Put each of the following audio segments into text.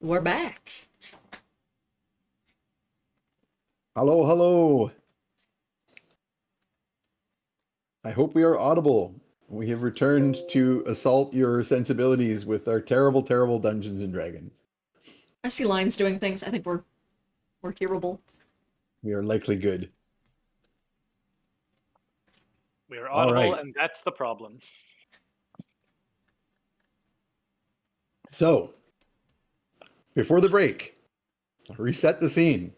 We're back. Hello, hello. I hope we are audible. We have returned to assault your sensibilities with our terrible, terrible Dungeons and Dragons. I see lines doing things. I think we're hearable. We are likely good. We are All audible, right. and that's the problem. So, before the break, reset the scene.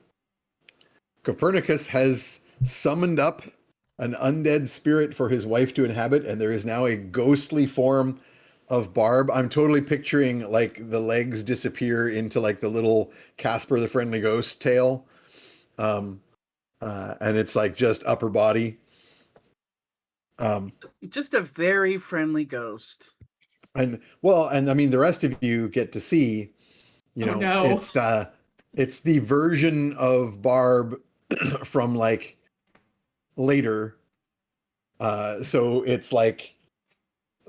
Copernicus has summoned up an undead spirit for his wife to inhabit, and there is now a ghostly form of Barb. I'm totally picturing like the legs disappear into like the little Casper the Friendly Ghost tail. And it's like just upper body. Just a very friendly ghost. And I mean, the rest of you get to see, No. it's the version of Barb from like later. So it's like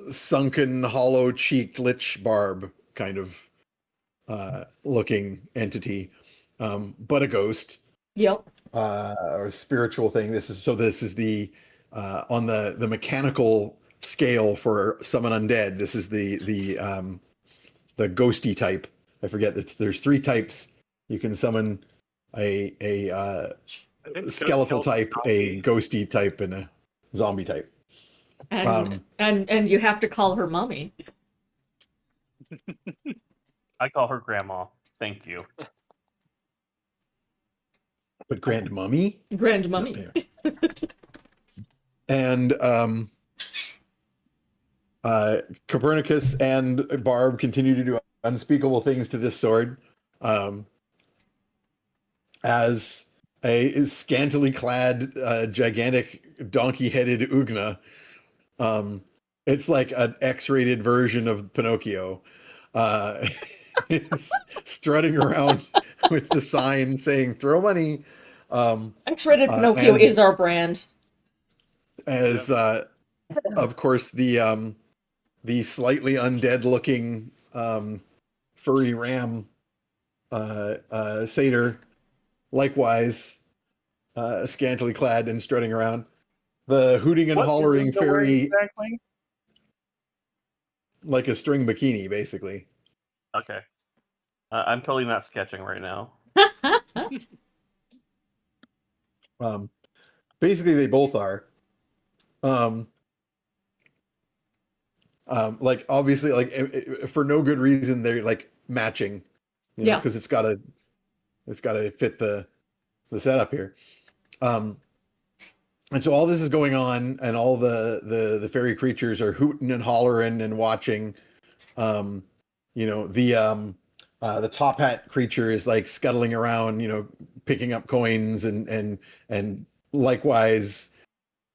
sunken, hollow-cheeked lich Barb kind of looking entity, but a ghost. Yep. Or a spiritual thing. This is the on the mechanical scale for summon undead. This is the ghosty type. I forget that there's three types. You can summon a skeletal type, a ghosty type, and a zombie type. And you have to call her mommy. I call her grandma. Thank you. But Grand Mummy? Grand mummy. And Copernicus and Barb continue to do unspeakable things to this sword. As a scantily clad, gigantic donkey-headed Ugna. It's like an X-rated version of Pinocchio. It's strutting around with the sign saying "Throw money." X-rated Pinocchio is our brand. As of course the slightly undead-looking furry ram satyr, likewise scantily clad and strutting around. The hooting and hollering fairy, exactly? like a string bikini, basically. Okay. I'm totally not sketching right now. Basically, they both are. Like obviously, like for no good reason, they're like matching, Yeah. because it's gotta fit the setup here. And so all this is going on, and all the fairy creatures are hooting and hollering and watching. The top hat creature is like scuttling around, picking up coins and likewise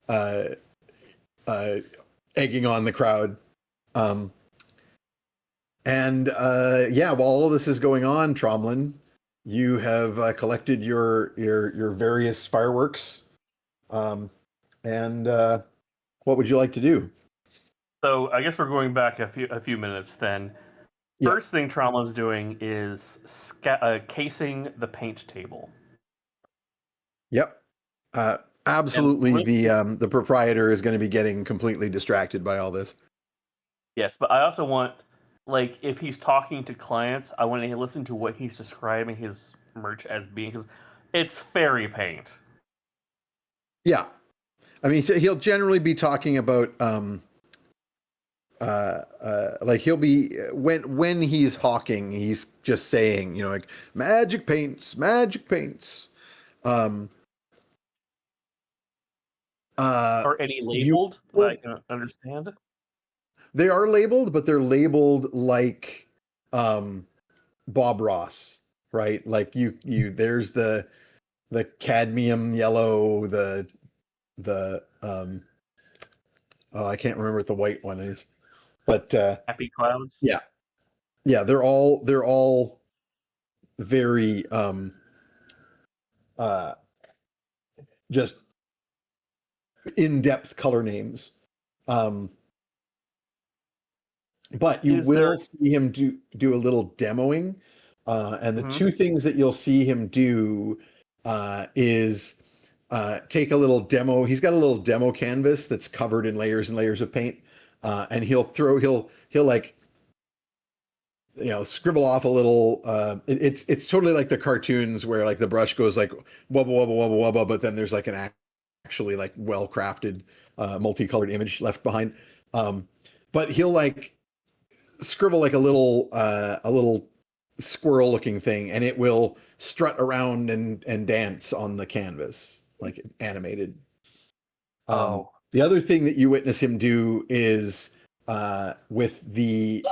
egging on the crowd. While all of this is going on, Tromlin, you have collected your various fireworks. What would you like to do? So I guess we're going back a few minutes then. Yeah. First thing Tromlin's doing is casing the paint table. Yep. Absolutely. The proprietor is going to be getting completely distracted by all this. Yes, but I also want, like, if he's talking to clients, I want to listen to what he's describing his merch as being, because it's fairy paint. Yeah. I mean, he'll generally be talking about, like he'll be, when he's hawking, he's just saying, like magic paints. Or any labeled that I can understand? They are labeled, but they're labeled like Bob Ross, right? Like you there's the cadmium yellow, the I can't remember what the white one is. But Happy Clouds? Yeah. Yeah, they're all very just in-depth color names. But you will see him do a little demoing. And the Mhm. two things that you'll see him do is take a little demo. He's got a little demo canvas that's covered in layers and layers of paint, and he'll like scribble off a little. It's totally like the cartoons where like the brush goes like wubba wubba wubba wubba, but then there's like an actually like well crafted multicolored image left behind. But he'll like scribble like a little squirrel looking thing, and it will strut around and dance on the canvas like animated. Oh. The other thing that you witness him do is with the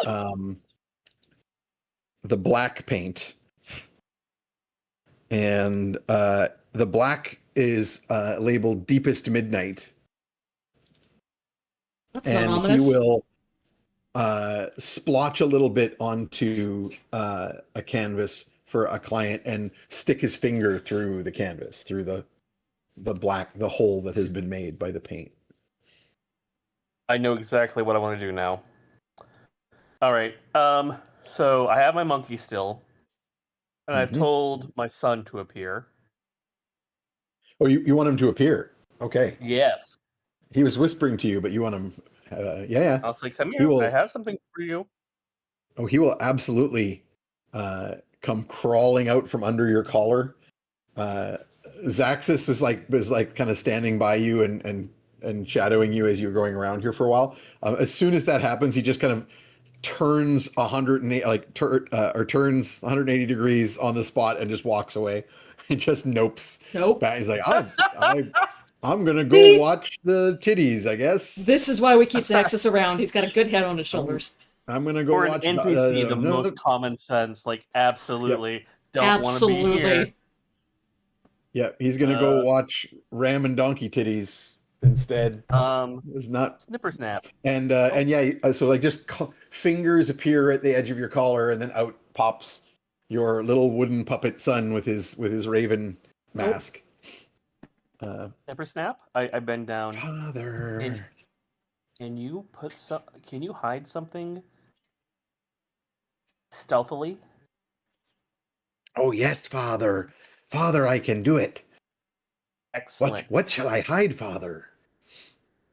black paint, and the black is labeled Deepest Midnight, That's not and he ominous. will splotch a little bit onto a canvas for a client and stick his finger through the canvas, through the hole that has been made by the paint. I know exactly what I want to do now. All right. So I have my monkey still, and I've Mhm. told my son to appear. Oh, you want him to appear? Okay. Yes. He was whispering to you, but you want him. Yeah. I was like, come He here. I will. have something for you. Oh, he will absolutely come crawling out from under your collar. Zaxis is like kind of standing by you and shadowing you as you're going around here for a while. As soon as that happens, he just kind of turns 108 or turns 180 degrees on the spot and just walks away. He just nopes Nope. back. He's like, I'm gonna go See? watch the titties, I guess. This is why we keep Zaxis around. He's got a good head on his shoulders. I'm gonna go For an watch NPC, the no, most common sense, like absolutely don't want to be here. Absolutely. yeah, he's gonna go watch Ram and Donkey Titties instead. It's not. Snipper snap. And yeah, so like just fingers appear at the edge of your collar, and then out pops your little wooden puppet son with his raven mask. Snipper snap. I bend down. Father, Can you put some? Can you hide something stealthily? oh yes, Father, Father, I can do it. Excellent. What shall I hide, Father?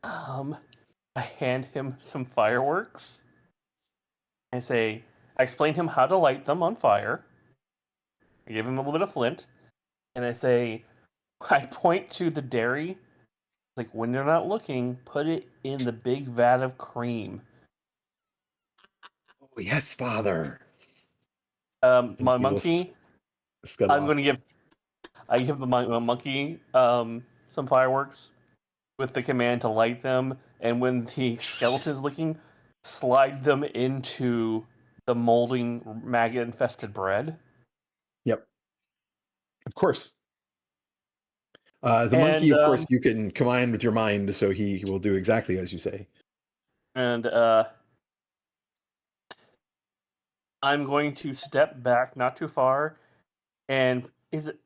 I hand him some fireworks. I explain him how to light them on fire. I give him a little bit of flint, and I point to the dairy. Like when they're not looking, put it in the big vat of cream. Oh yes, Father. My He will monkey. scuttle off. I give my monkey some fireworks with the command to light them, and when the skeleton's looking, slide them into the molding maggot-infested bread. Yep, of course. The monkey, of course, you can command with your mind, so he will do exactly as you say. And I'm going to step back not too far, and is it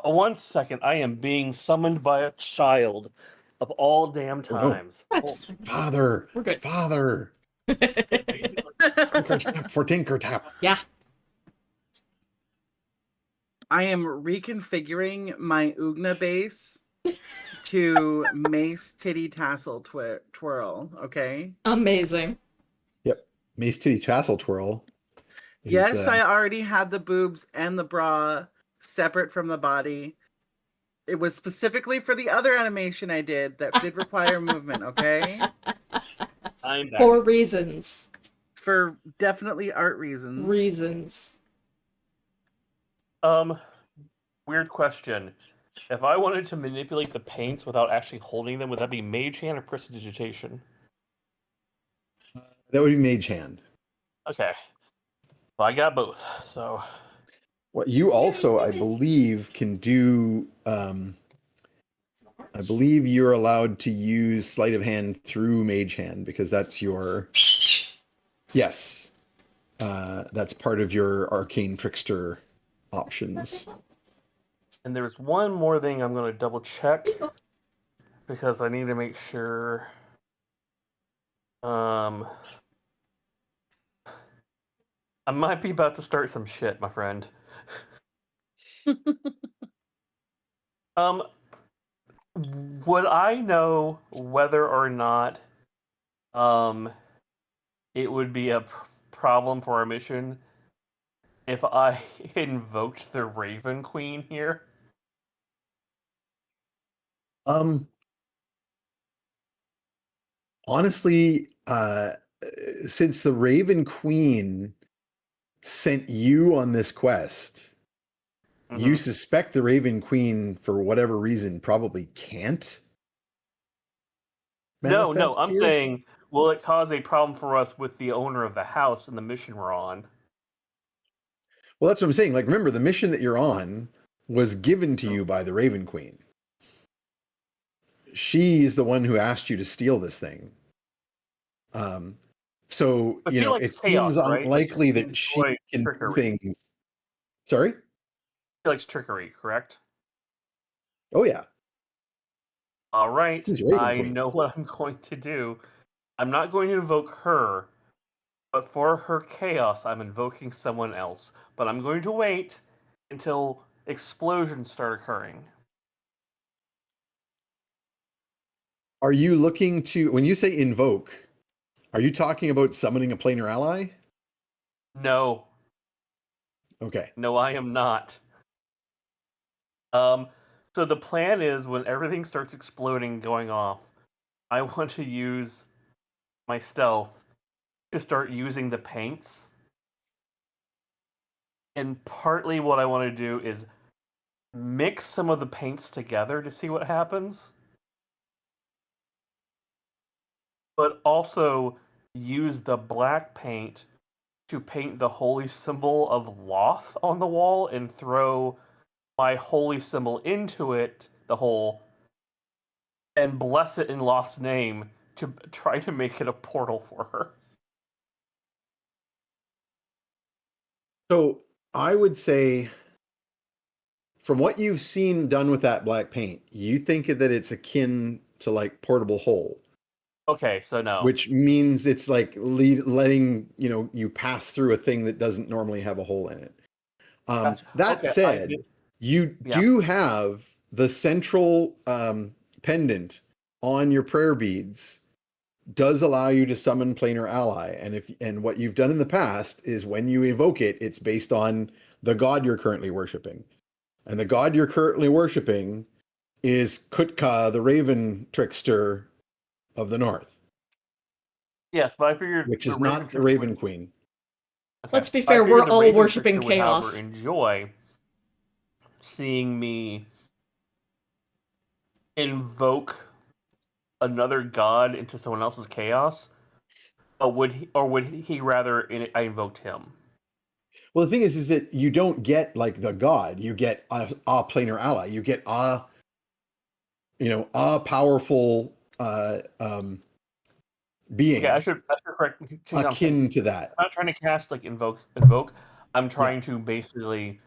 1 second? I am being summoned by a child of all damn Oh, no. times. That's Father, We're good. Father, Tinker tap for Tinker tap. Yeah. I am reconfiguring my Ugna base to Mace Titty Tassel Twirl, okay? Amazing. Yep, Mace Titty Tassel Twirl. is, Yes, I already had the boobs and the bra separate from the body. It was specifically for the other animation I did that did require movement, okay? I'm back. For reasons. For definitely art reasons. Weird question. If I wanted to manipulate the paints without actually holding them, would that be Mage Hand or Prestidigitation? That would be Mage Hand. Okay. Well, I got both, so... What you also, I believe, can do. I believe you're allowed to use Sleight of Hand through Mage Hand because that's your. Yes, that's part of your Arcane Trickster options. And there's one more thing I'm going to double check because I need to make sure. I might be about to start some shit, my friend. Um, would I know whether or not it would be a problem for our mission if I invoked the Raven Queen here? Um, honestly, since the Raven Queen sent you on this quest, you Mhm. suspect the Raven Queen, for whatever reason, probably can't No, manifest I'm here. saying, will it cause a problem for us with the owner of the house and the mission we're on? Well, that's what I'm saying. Like, remember, the mission that you're on was given to you by the Raven Queen. She's the one who asked you to steal this thing. So, But she likes it seems chaos, right? Like, unlikely she that she enjoys can do trickery. things. Sorry? She likes trickery, correct? Oh, yeah. All right, She's Raven I Queen. know what I'm going to do. I'm not going to invoke her, but for her chaos, I'm invoking someone else. But I'm going to wait until explosions start occurring. Are you looking to, when you say invoke, are you talking about summoning a planar ally? No, Okay. no, I am not. Um, so the plan is when everything starts exploding, going off, I want to use my stealth to start using the paints. And partly what I want to do is mix some of the paints together to see what happens, but also use the black paint to paint the holy symbol of Loth on the wall and throw my holy symbol into it, the hole, and bless it in Loth's name to try to make it a portal for her. So I would say, from what you've seen done with that black paint, you think that it's akin to like portable hole, Okay, so no. which means it's like letting you pass through a thing that doesn't normally have a hole in it. Gotcha. That Okay, said, you yeah. do have the central pendant on your prayer beads does allow you to summon planar ally, and what you've done in the past is when you evoke it, it's based on the god you're currently worshiping, and the god you're currently worshiping is Kutka, the raven trickster of the north, Yes, but I figured which the is Raven not the Trickster would. Raven Queen. Okay. Let's be I fair, figured we're the all Raven worshiping Trickster would, however, chaos. enjoy seeing me invoke another god into someone else's chaos. Or would he rather I invoked him? Well, the thing is that you don't get like the god, you get a planar ally, you get a powerful Okay, I being should correct change what I'm saying. akin to that. I'm not trying to cast like invoke. I'm Yeah. trying to basically.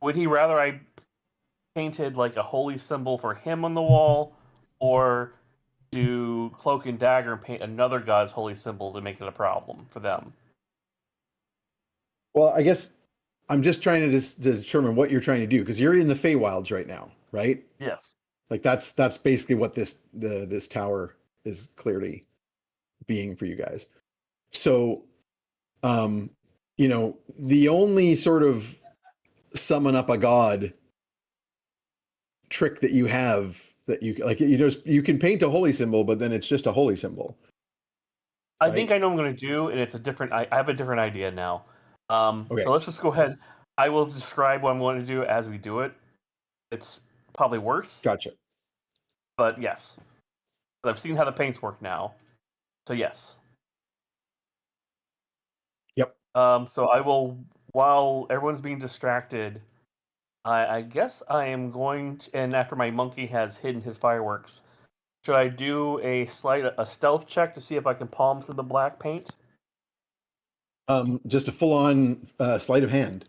Would he rather I painted like a holy symbol for him on the wall, or do cloak and dagger and paint another god's holy symbol to make it a problem for them? Well, I guess I'm just trying to determine what you're trying to do, because you're in the Feywilds right now, right? Yes. Like that's basically what this tower is clearly being for you guys. So, the only sort of summon up a god trick that you have that you can paint a holy symbol, but then it's just a holy symbol. I Right? think I know what I'm going to do, and it's a different. I have a different idea now. Okay. So let's just go ahead. I will describe what I'm going to do as we do it. It's probably worse, Gotcha. but yes. I've seen how the paints work now. So yes. Yep. So I will, while everyone's being distracted, I guess I am going to, and after my monkey has hidden his fireworks, should I do a stealth check to see if I can palm some of the black paint? Just a full-on sleight of hand.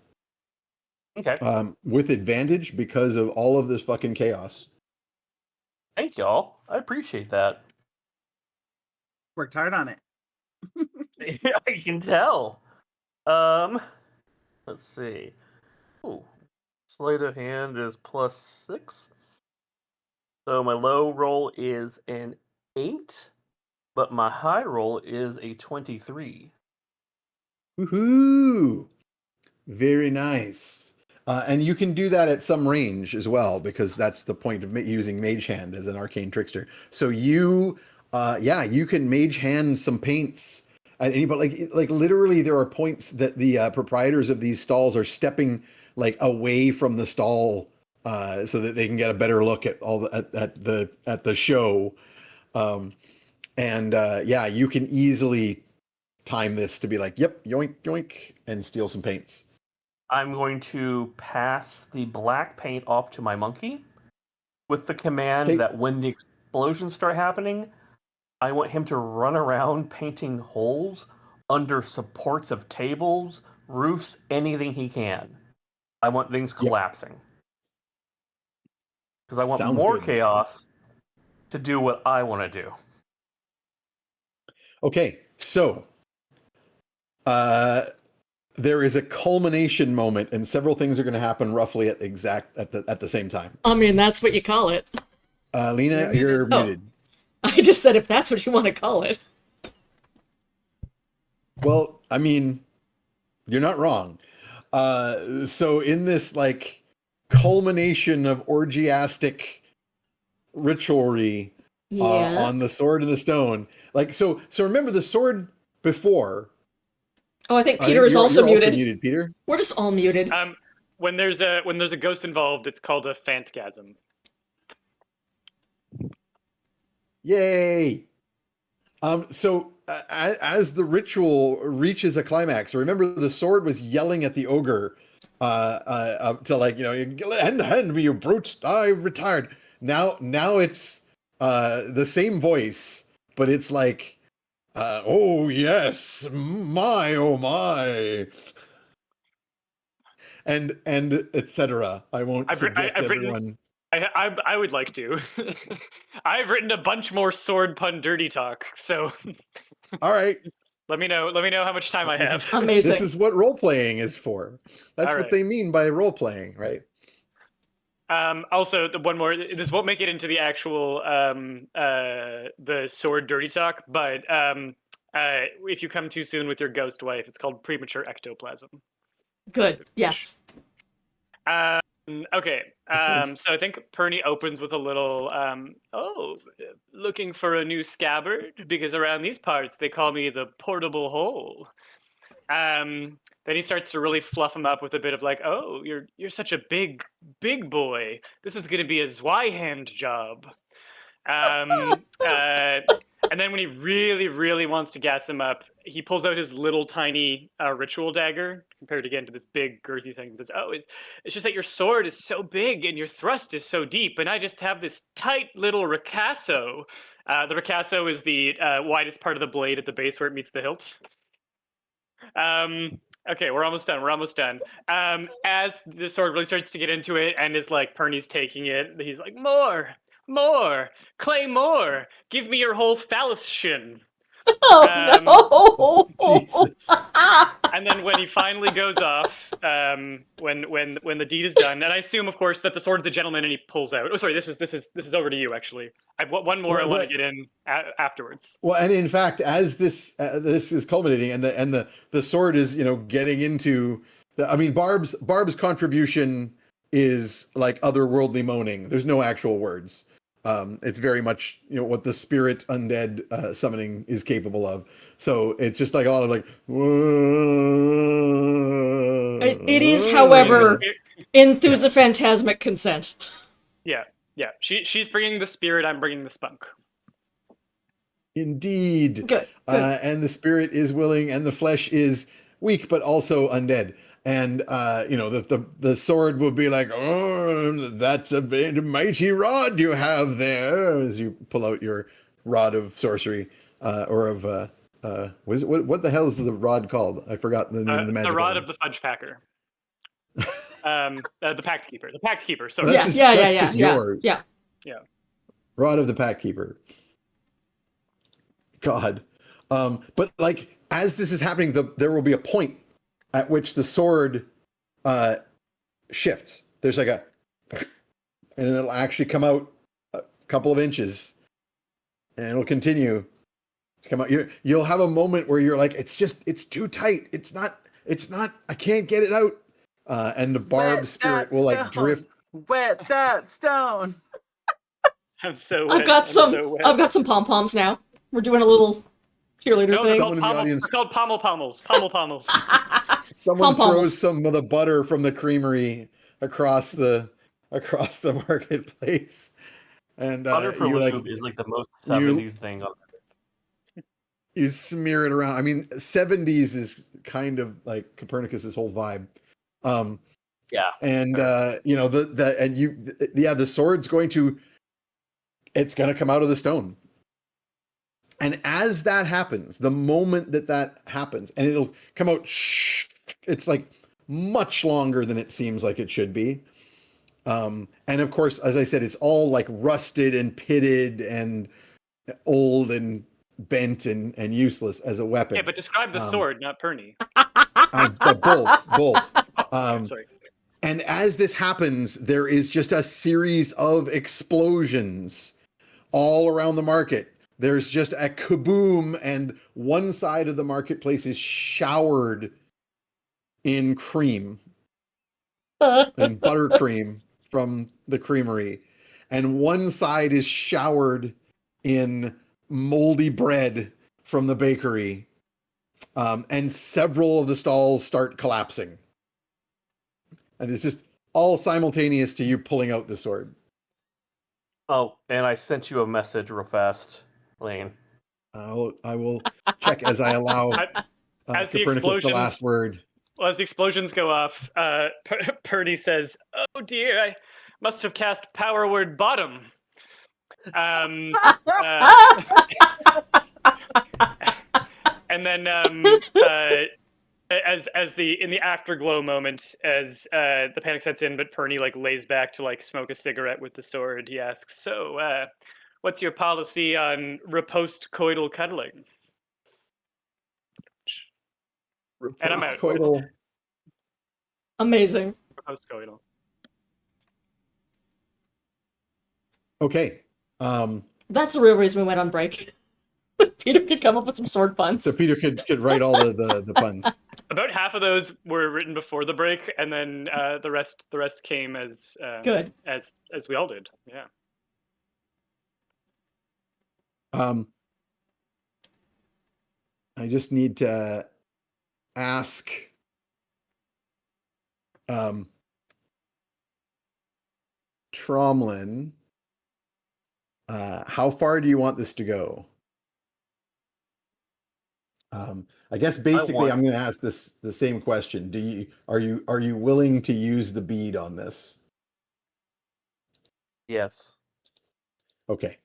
Okay. With advantage because of all of this fucking chaos. Thank y'all. I appreciate that. Worked hard on it. I can tell. Let's see. Ooh, sleight of hand is +6. So my low roll is an 8, but my high roll is a 23. Woohoo! Very nice. And you can do that at some range as well, because that's the point of using Mage Hand as an arcane trickster. So you can Mage Hand some paints at any, but like literally, there are points that the proprietors of these stalls are stepping like away from the stall, so that they can get a better look at all at the show. You can easily time this to be like, yep, yoink yoink, and steal some paints. I'm going to pass the black paint off to my monkey with the command that when the explosions start happening, I want him to run around painting holes under supports of tables, roofs, anything he can. I want things collapsing. Because I want Sounds more good. chaos to do what I want to do. Okay, so there is a culmination moment, and several things are going to happen roughly at the same time. I mean, that's what you call it. Lena, you're muted. I just said if that's what you want to call it. Well, I mean, you're not wrong. So in this like culmination of orgiastic ritualry on the sword and the stone, like so remember the sword before. Oh, I think Peter is also muted. Also muted, Peter. We're just all muted. When there's a ghost involved, it's called a phantgasm. Yay! So as the ritual reaches a climax, remember the sword was yelling at the ogre to like, hand me, you brute! I retired. Now it's the same voice, but it's like, oh yes, my oh my, and etc. I won't subject everyone. I would like to. I've written a bunch more sword pun dirty talk, so all right. Let me know how much time I have. Amazing. This is what role playing is for. That's what they mean by role playing, right? Also, one more. This won't make it into the actual the sword dirty talk, but if you come too soon with your ghost wife, it's called premature ectoplasm. Good. Yes. Okay. So I think Pernie opens with a little, looking for a new scabbard? Because around these parts, they call me the portable hole. Then he starts to really fluff him up with a bit of like, oh, you're such a big boy. This is going to be a Zweighand job. And then when he really, really wants to gas him up, he pulls out his little tiny ritual dagger compared again to this big girthy thing. And says, "Oh, it's just that your sword is so big and your thrust is so deep, and I just have this tight little ricasso." The ricasso is the widest part of the blade at the base where it meets the hilt. Okay, we're almost done. As the sword really starts to get into it, and is like Pernie's taking it, he's like, more, Clay, more. Give me your whole phallus shin. Oh no! Jesus. And then when he finally goes off, when the deed is done, and I assume, of course, that the sword's a gentleman, and he pulls out. Oh, sorry, this is over to you. Actually, I've one more I want to get in afterwards. Well, and in fact, as this is culminating, and the sword is getting into Barb's contribution is like otherworldly moaning. There's no actual words. It's very much what the spirit undead summoning is capable of. So it's just like a lot of like. It is, however, enthusiastic consent. Yeah. She's bringing the spirit. I'm bringing the spunk. Indeed. Good. And the spirit is willing, and the flesh is weak, but also undead. And the sword will be like, oh, that's a big mighty rod you have there, as you pull out your rod of sorcery, or of what the hell is the rod called? I forgot the name of the magic. The rod one. of the fudge packer. The pact keeper. The pact keeper. Sorry. That's just yours. Yeah. Rod of the pact keeper. God. But like as this is happening, there will be a point at which the sword shifts. There's like a, and it'll actually come out a couple of inches, and it'll continue to come out. You'll have a moment where you're like, it's too tight. It's not. I can't get it out. And the barbed Wet spirit that will like stone. drift. Wet that stone. I'm so wet. I've got some. So wet. I've got some pom poms now. We're doing a little cheerleader No, they're thing. called, Someone in the audience- they're called pommel pommels. Pommel pommels. Someone Pom-poms. throws some of the butter from the creamery across the marketplace, and Butter for you lube like is like the most 70s thing on you smear it around. I mean, 70s is kind of like Copernicus's whole vibe. Yeah. And Sure. the sword's it's going to come out of the stone. And as that happens, the moment that happens, and it'll come out, it's like much longer than it seems like it should be. And of course, as I said, it's all like rusted and pitted and old and bent and useless as a weapon. Yeah, but describe the sword, not Pernie. Both. Sorry. And as this happens, there is just a series of explosions all around the market. There's just a kaboom, and one side of the marketplace is showered in cream and buttercream from the creamery. And one side is showered in moldy bread from the bakery. And several of the stalls start collapsing. And it's just all simultaneous to you pulling out the sword. Oh, and I sent you a message real fast, Lane. I will check as I allow As the Copernicus the last explosions- word. Well, as the explosions go off, Pernie says, "Oh dear, I must have cast power word bottom." And then, as in the afterglow moment, as the panic sets in, but Pernie like lays back to like smoke a cigarette with the sword, he asks, "So, what's your policy on post-coital cuddling?" And I'm out. Post-coital. Amazing. Post-coital. Okay. That's the real reason we went on break. Peter could come up with some sword puns. So Peter could write all the puns. About half of those were written before the break, and then the rest came as Good. as we all did. Yeah. I just need to ask Tromlin, how far do you want this to go? I guess basically I'm going to ask the same question. Are you willing to use the bead on this? Yes. Okay.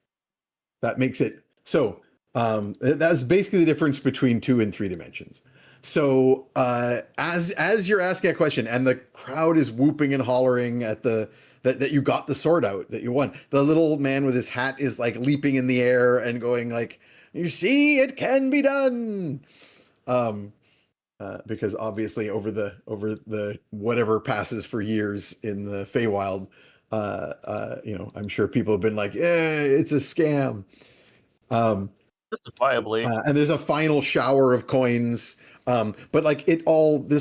That makes it so. That's basically the difference between 2 and 3 dimensions. So as you're asking a question, and the crowd is whooping and hollering at that you got the sword out, that you won. The little man with his hat is like leaping in the air and going like, "You see, it can be done." Because obviously over the whatever passes for years in the Feywild, I'm sure people have been like, "Yeah, it's a scam." Justifiably. And there's a final shower of coins, but like this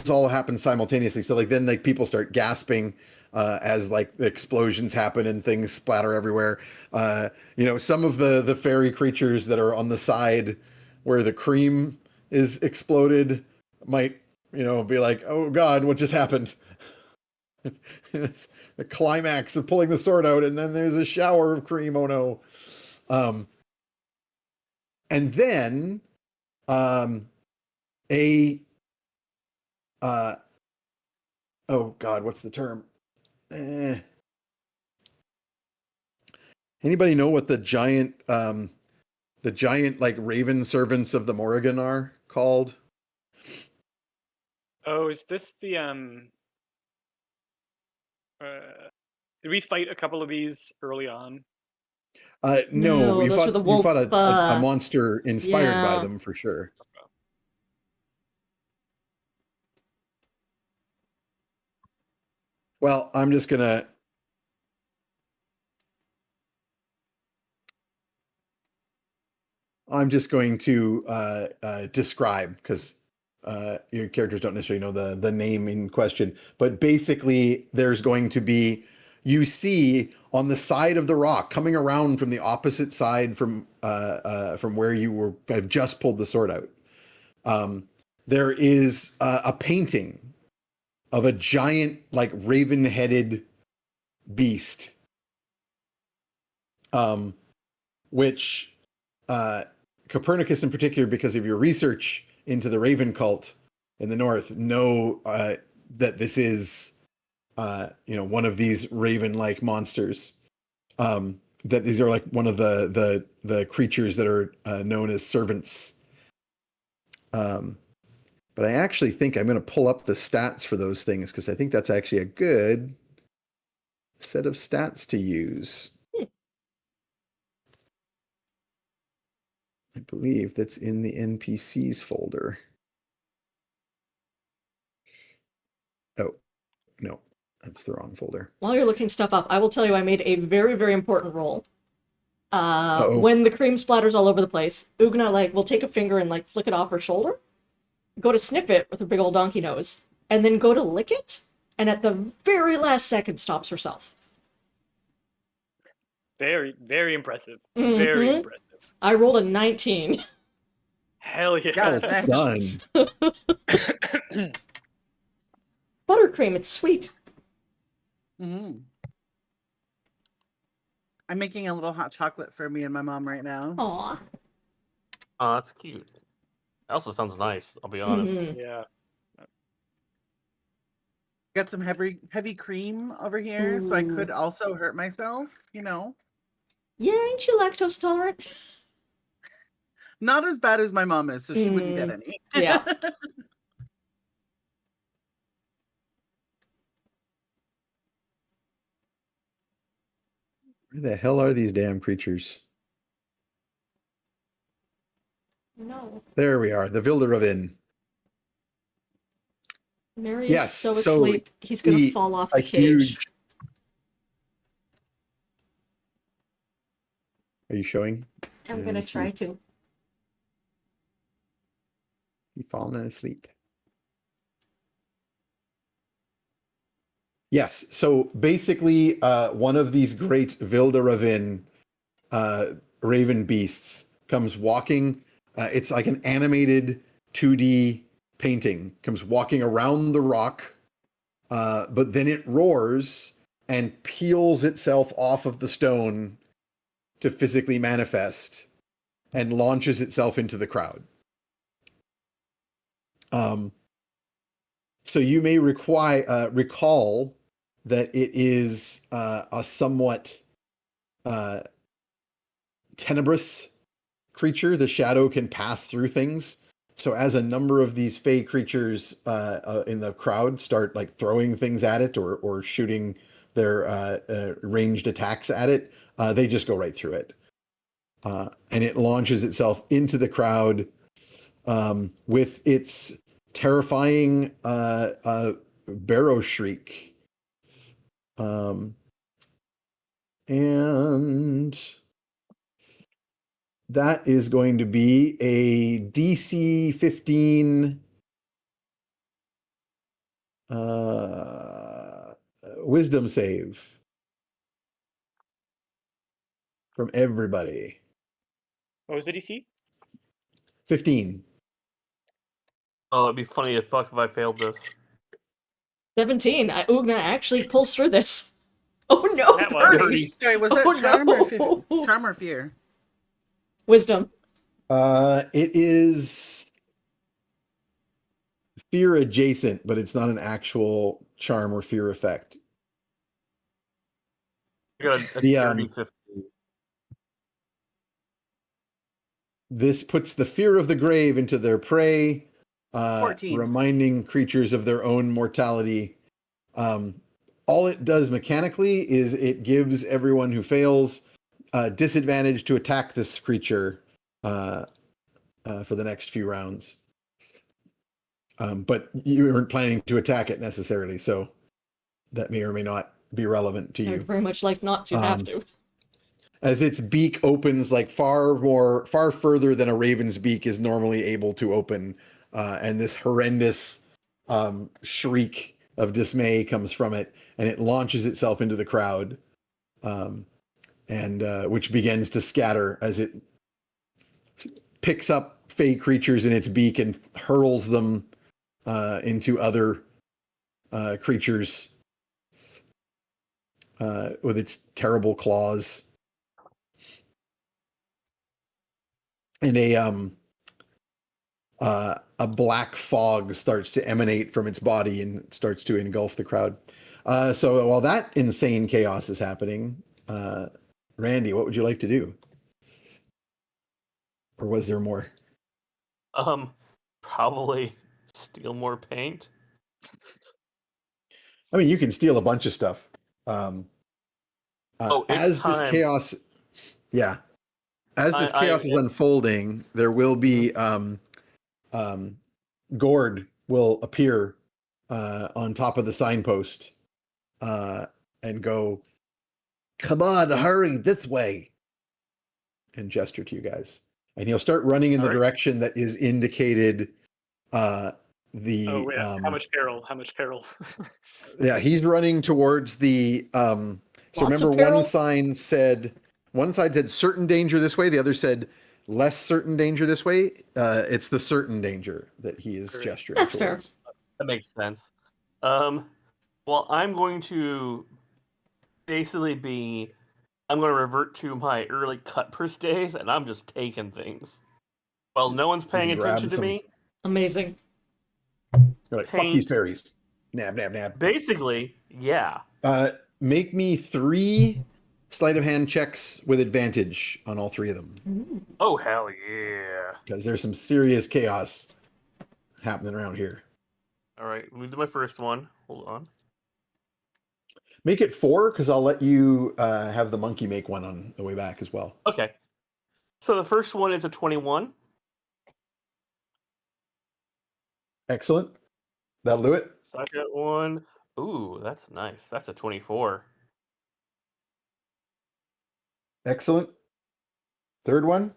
all happens simultaneously. So like then like people start gasping as like the explosions happen and things splatter everywhere. Some of the fairy creatures that are on the side where the cream is exploded might be like, "Oh God, what just happened?" It's the climax of pulling the sword out, and then there's a shower of cream. Oh no. And then oh God, what's the term? Anybody know what the giant like raven servants of the Morrigan are called? Oh, is this the did we fight a couple of these early on? No, we those fought are the you fought wolf, a monster inspired by yeah. them for sure. Well, I'm just gonna. I'm just going to describe because your characters don't necessarily know the name in question. But basically, there's going to be you see on the side of the rock coming around from the opposite side from where you have just pulled the sword out. There is a painting of a giant, like raven-headed beast, which Copernicus, in particular, because of your research into the Raven cult in the north, know that this is, one of these raven-like monsters. That these are like one of the creatures that are known as servants. But I actually think I'm going to pull up the stats for those things because I think that's actually a good set of stats to use. I believe that's in the NPCs folder. Oh, no, that's the wrong folder. While you're looking stuff up, I will tell you I made a very, very important roll. Uh-oh. When the cream splatters all over the place, Ugna will take a finger and flick it off her shoulder, go to sniff it with her big old donkey nose, and then go to lick it, and at the very last second stops herself. Very, very impressive. Very Mhm. impressive. I rolled a 19. Hell yeah. Got it, thanks. Done. Buttercream, it's sweet. Mm-hmm. I'm making a little hot chocolate for me and my mom right now. Aw. Oh, that's cute. That also sounds nice, I'll be honest. Mhm. Yeah. Got some heavy cream over here, so I Ooh. could also hurt myself, Yeah, ain't you lactose tolerant? Not as bad as my mom is, so she wouldn't get Mm, any. yeah. Where the hell are these damn creatures? No. There we are, the Vilderavin. Mary is Yes, so so asleep, he's gonna he- fall off a the cage. Are you showing? I'm Yeah, gonna let's try see. to. He fallen asleep. Yes. So basically, one of these great Vilderavin raven beasts comes walking. It's like an animated 2D painting. Comes walking around the rock, but then it roars and peels itself off of the stone to physically manifest and launches itself into the crowd. So you may recall that it is a somewhat tenebrous creature. The shadow can pass through things. So as a number of these fey creatures in the crowd start throwing things at it or shooting their ranged attacks at it, they just go right through it. And it launches itself into the crowd with its terrifying barrow shriek. And that is going to be a DC 15 wisdom save from everybody. What was the DC? 15. Oh, it'd be funny as fuck if I failed this. 17. Ugna actually pulls through this. Oh no, That one. Pernie! Sorry, was that Oh, charm no. or charm or fear? Wisdom. It is fear adjacent, but it's not an actual charm or fear effect. I got a The, dirty 15. This puts the fear of the grave into their prey, 14. reminding creatures of their own mortality. All it does mechanically is it gives everyone who fails disadvantage to attack this creature for the next few rounds. But you weren't planning to attack it necessarily, so that may or may not be relevant to I'd you. very much like not to have to. As its beak opens like far further than a raven's beak is normally able to open, and this horrendous shriek of dismay comes from it, and it launches itself into the crowd, and which begins to scatter as it picks up fey creatures in its beak and hurls them into other creatures with its terrible claws. And a black fog starts to emanate from its body and starts to engulf the crowd. So while that insane chaos is happening, Randy, what would you like to do? Or was there more? Probably steal more paint. I mean, you can steal a bunch of stuff. It's As this time. chaos, yeah, as this I- chaos is unfolding, there will be Gord will appear on top of the signpost and go, "Come on, hurry this way," and gesture to you guys. And he'll start running in the Alright. direction that is indicated. Oh, wait, how Um, much peril? How much peril? yeah, he's running towards the. So Lots remember, of peril? one side said certain danger this way. The other said less certain danger this way. It's the certain danger that he is Correct. gesturing That's fair. towards. That makes sense. Well, I'm going to basically I'm going to revert to my early Cutpurse days, and I'm just taking things. Well, no one's paying can grab attention to some- me. Amazing. You're like, fuck Paint. these fairies. Nab, nab, nab. Basically, yeah. Make me 3 sleight of hand checks with advantage on all 3 of them, Ooh. Oh, hell yeah. because there's some serious chaos happening around here. All right, let me do my first one. Hold on. Make it 4, because I'll let you have the monkey make one on the way back as well. Okay. So the first one is a 21. Excellent. That'll do it. Second one, ooh, that's nice. That's a 24. Excellent. Third one.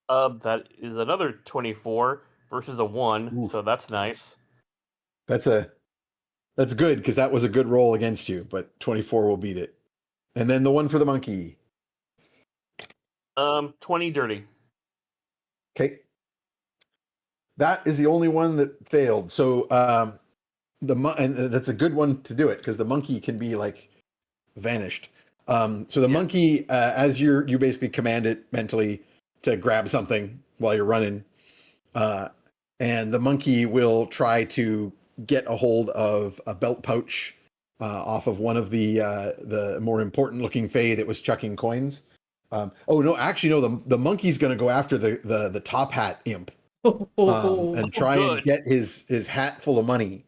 That is another 24 versus a 1, Ooh. so that's nice. That's good, because that was a good roll against you, but 24 will beat it. And then the one for the monkey. 20 dirty. Okay. That is the only one that failed. So and that's a good one to do it, because the monkey can be like vanished. So the Yes. monkey, as you basically command it mentally to grab something while you're running, and the monkey will try to get a hold of a belt pouch off of one of the more important looking fae that was chucking coins. The monkey's going to go after the top hat imp. And try and good. get his hat full of money.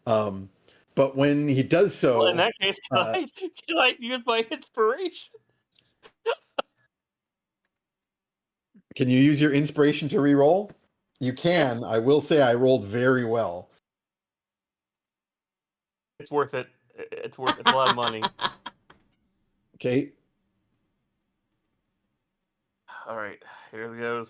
But when he does so, Well, in that case, can I use my inspiration? can you use your inspiration to re-roll? You can. I will say I rolled very well. It's worth it. It's a lot of money. Okay. All right, here we go.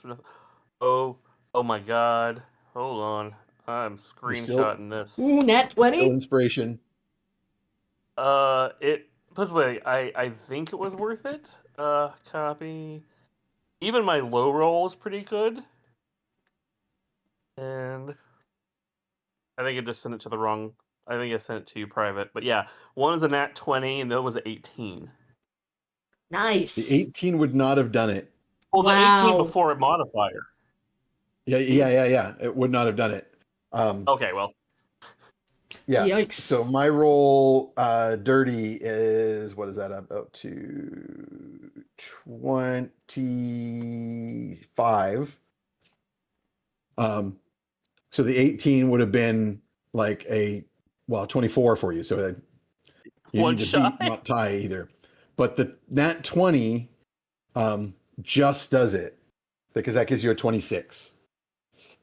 Oh my god. Hold on. I'm screenshotting this. Ooh, nat Still 20? inspiration. Plus wait, I think it was worth it. Copy. Even my low roll is pretty good. And I think I just sent it to the wrong. I think I sent it to you private. But yeah, one is a nat 20 and the other was an 18. Nice. The 18 would not have done it. Well, the 18 Wow. before a modifier. Yeah. It would not have done it. Okay, well. Yeah. Yikes. So my roll dirty is, what is that, up to 25. So the 18 would have been like 24 for you. So you One need to shot. beat, not tie either. But the nat 20 just does it, because that gives you a 26.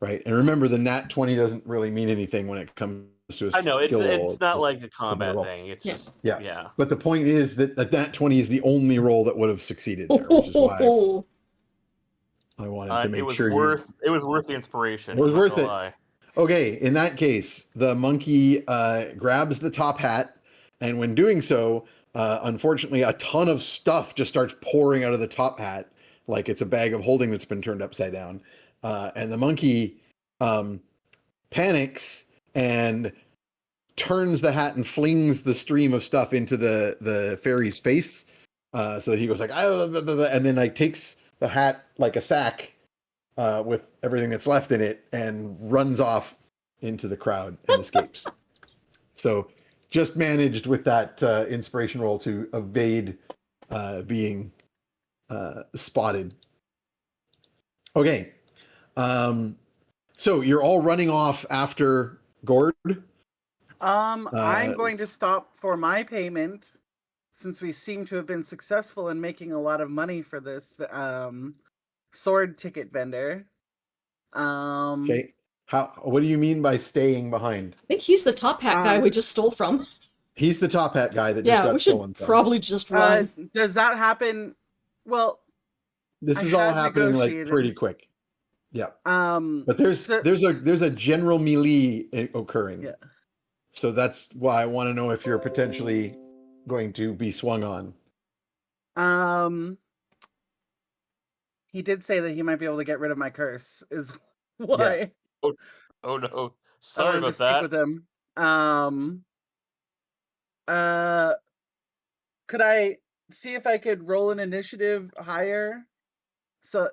Right. And remember, the nat 20 doesn't really mean anything when it comes to a I know skill roll. it's not like a a combat roll. thing. It's Yeah. just Yeah. yeah. But the point is that 20 is the only roll that would have succeeded there, which is why I wanted to It make was sure worth the inspiration. It was I'm not worth gonna it. lie. Okay, in that case, the monkey grabs the top hat, and when doing so, unfortunately, a ton of stuff just starts pouring out of the top hat, like it's a bag of holding that's been turned upside down. And the monkey panics and turns the hat and flings the stream of stuff into the fairy's face, so that he goes like, "Ah," and then like takes the hat like a sack with everything that's left in it and runs off into the crowd and escapes. So just managed with that inspiration roll to evade being spotted. Okay. So you're all running off after Gord. I'm going to stop for my payment since we seem to have been successful in making a lot of money for this sword ticket vendor. Okay. What do you mean by staying behind? I think he's the top hat guy we just stole from. He's the top hat guy that just Yeah, got we should stolen from. probably just run. Does that happen? Well, This I is all had happening like negotiated. pretty quick. Yeah. But so- there's a general melee occurring. Yeah. So that's why I want to know if you're potentially going to be swung on. He did say that he might be able to get rid of my curse. Is why Oh no. I Sorry wanted to about speak that. with him. Could I see if I could roll an initiative higher,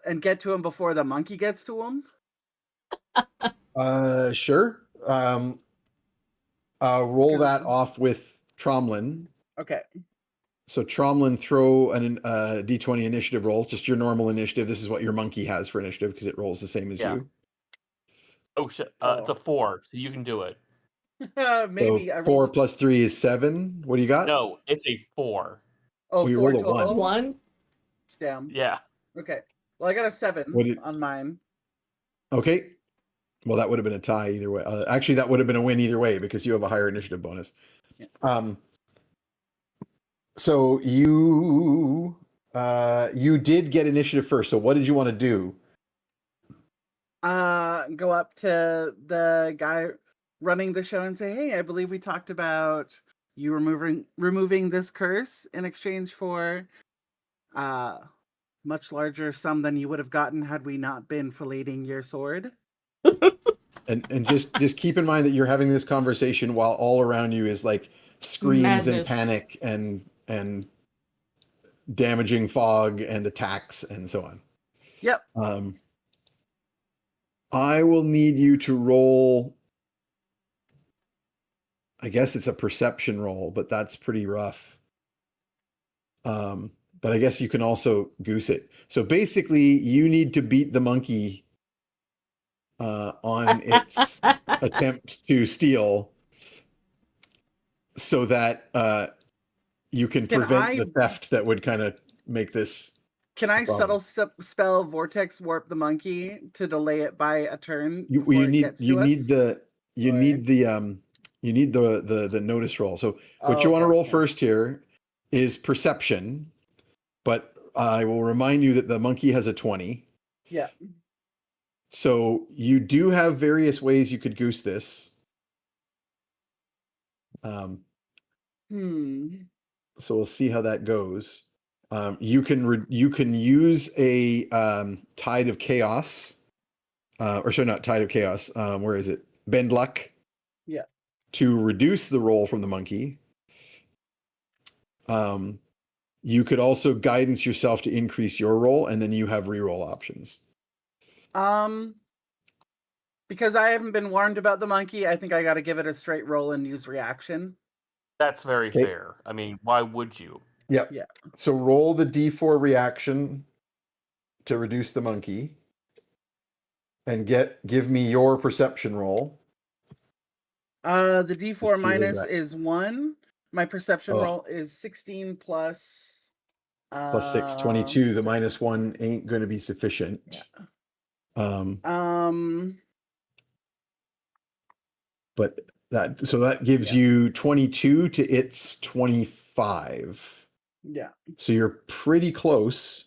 and get to him before the monkey gets to him? Sure. Roll that off with Tromlin. Okay. So Tromlin, throw an D20 initiative roll, just your normal initiative. This is what your monkey has for initiative because it rolls the same as Yeah. you. Oh shit. It's a 4, so you can do it. Maybe so I 4 rolled. plus 3 is 7. What do you got? No, it's a 4. Oh, you 4 rolled a one. total. One. Damn. Yeah. Okay. Well, I got a 7 on mine. Okay. Well, that would have been a tie either way. Actually, that would have been a win either way because you have a higher initiative bonus. Yeah. So you did get initiative first. So what did you want to do? Go up to the guy running the show and say, "Hey, I believe we talked about you removing this curse in exchange for much larger sum than you would have gotten had we not been filleting your sword." And just keep in mind that you're having this conversation while all around you is like screams Madness. and panic and damaging fog and attacks and so on. Yep. I will need you to roll. I guess it's a perception roll, but that's pretty rough. But I guess you can also goose it. So basically, you need to beat the monkey on its attempt to steal, so that you can prevent the theft that would kind of make this. Can I problem. subtle spell vortex warp the monkey to delay it by a turn? You need the notice roll. So what you want to roll first here is perception, but I will remind you that the monkey has a 20. Yeah. So you do have various ways you could goose this. So we'll see how that goes. You can use a tide of chaos, or sorry, not tide of chaos. Where is it? Bend luck. Yeah. To reduce the roll from the monkey. You could also guidance yourself to increase your roll, and then you have reroll options. Because I haven't been warned about the monkey, I think I got to give it a straight roll and use reaction. That's very fair. I mean, why would you? Yep. Yeah. So roll the D4 reaction to reduce the monkey, and give me your perception roll. The D4 Just minus is 1. My perception roll is 16 plus 6, 22. The minus 1 ain't going to be sufficient. Yeah. But that gives you 22 to its 25. Yeah. So you're pretty close.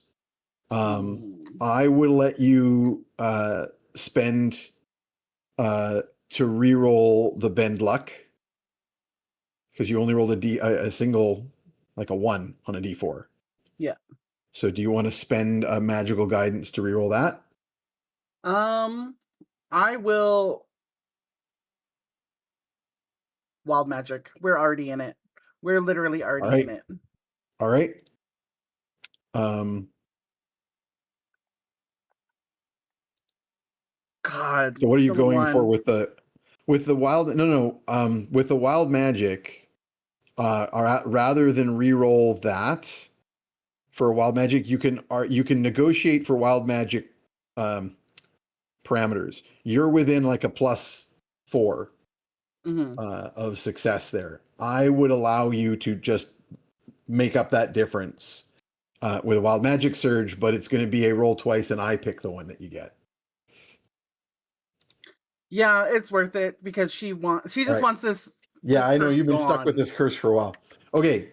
Ooh. I would let you spend to re-roll the bend luck because you only rolled a single, like a 1 on a d4. Yeah. So do you want to spend a magical guidance to re-roll that? I will. Wild magic. We're already in it. We're literally already in it. All right. God. So what are you going for one. with the wild? No. With the wild magic, rather than re-roll that for wild magic, you can negotiate for wild magic parameters. You're within like a +4 of success there. I would allow you to just make up that difference with a wild magic surge, but it's going to be a roll twice, and I pick the one that you get. Yeah, it's worth it because she just wants this. Yeah, I know curse you've been stuck with gone. this curse for a while. Okay,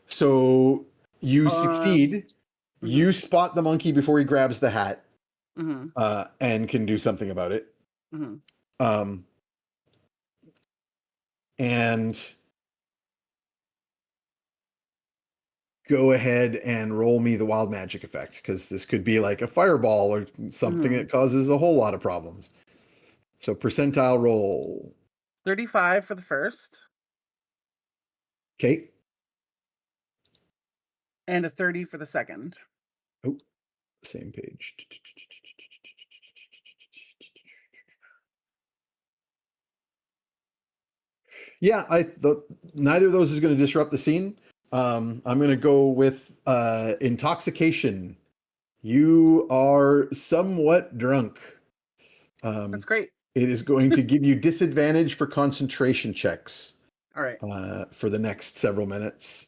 so you succeed. You spot the monkey before he grabs the hat, and can do something about it. And go ahead and roll me the wild magic effect, because this could be like a fireball or something that causes a whole lot of problems. So percentile roll. 35 for the first. Okay. And a 30 for the second. Oh, same page. Yeah, neither of those is going to disrupt the scene. I'm going to go with intoxication. You are somewhat drunk. That's great. It is going to give you disadvantage for concentration checks. All right. For the next several minutes,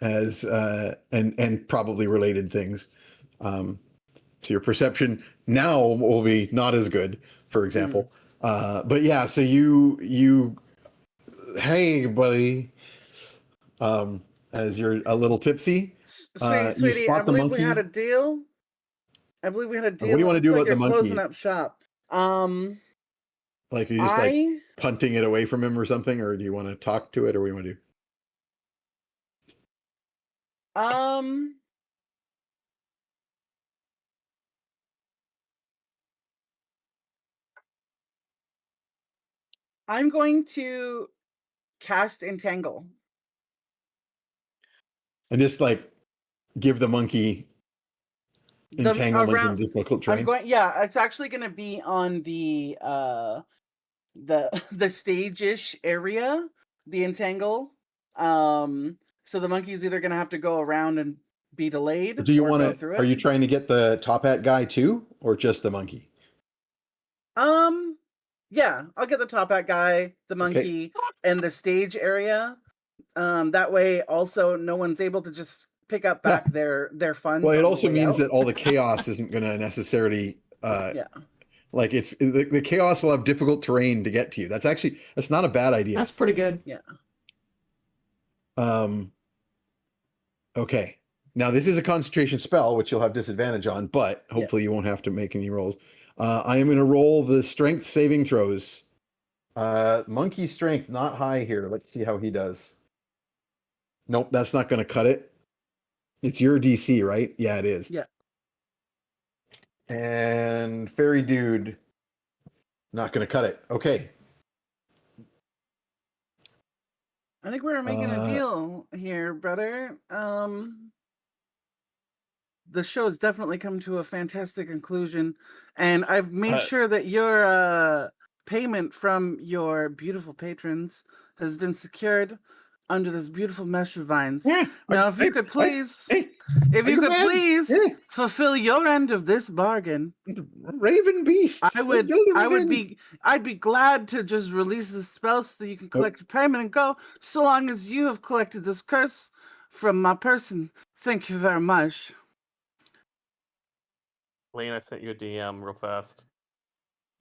as and probably related things. So your perception now will be not as good, for example. But yeah, so you, hey buddy, as you're a little tipsy, you Sweetie, spot I the believe monkey. we had a deal. What do you want to do about you're the monkey? Closing up shop. Like, are you just like punting it away from him or something, or do you want to talk to it, or what do you want to do? I'm going to cast Entangle. And just like give the monkey entanglement in difficult terrain. It's actually going to be on the stage-ish area, the entangle. So the monkey's either going to have to go around and be delayed. Do you want to go through it? Are you trying to get the top hat guy too, or just the monkey? Yeah, I'll get the top hat guy, the monkey, and the stage area. That way, also, no one's able to just pick up back their funds. Well, it also means that all the chaos isn't going to necessarily. Like the chaos will have difficult terrain to get to you. That's not a bad idea. That's pretty good. Yeah. Okay. Now this is a concentration spell, which you'll have disadvantage on, but hopefully you won't have to make any rolls. I am going to roll the strength saving throws. Monkey strength, not high here. Let's see how he does. Nope, that's not going to cut it. It's your DC, right? Yeah, it is. Yeah. And fairy dude, not going to cut it. Okay. I think we're making a deal here, brother. The show has definitely come to a fantastic conclusion, and I've made sure that your payment from your beautiful patrons has been secured under this beautiful mesh of vines. Now, if you could please fulfill your end of this bargain, Raven Beast, I'd be glad to just release the spell so you can collect your payment and go. So long as you have collected this curse from my person, thank you very much. Lane, I sent you a DM real fast.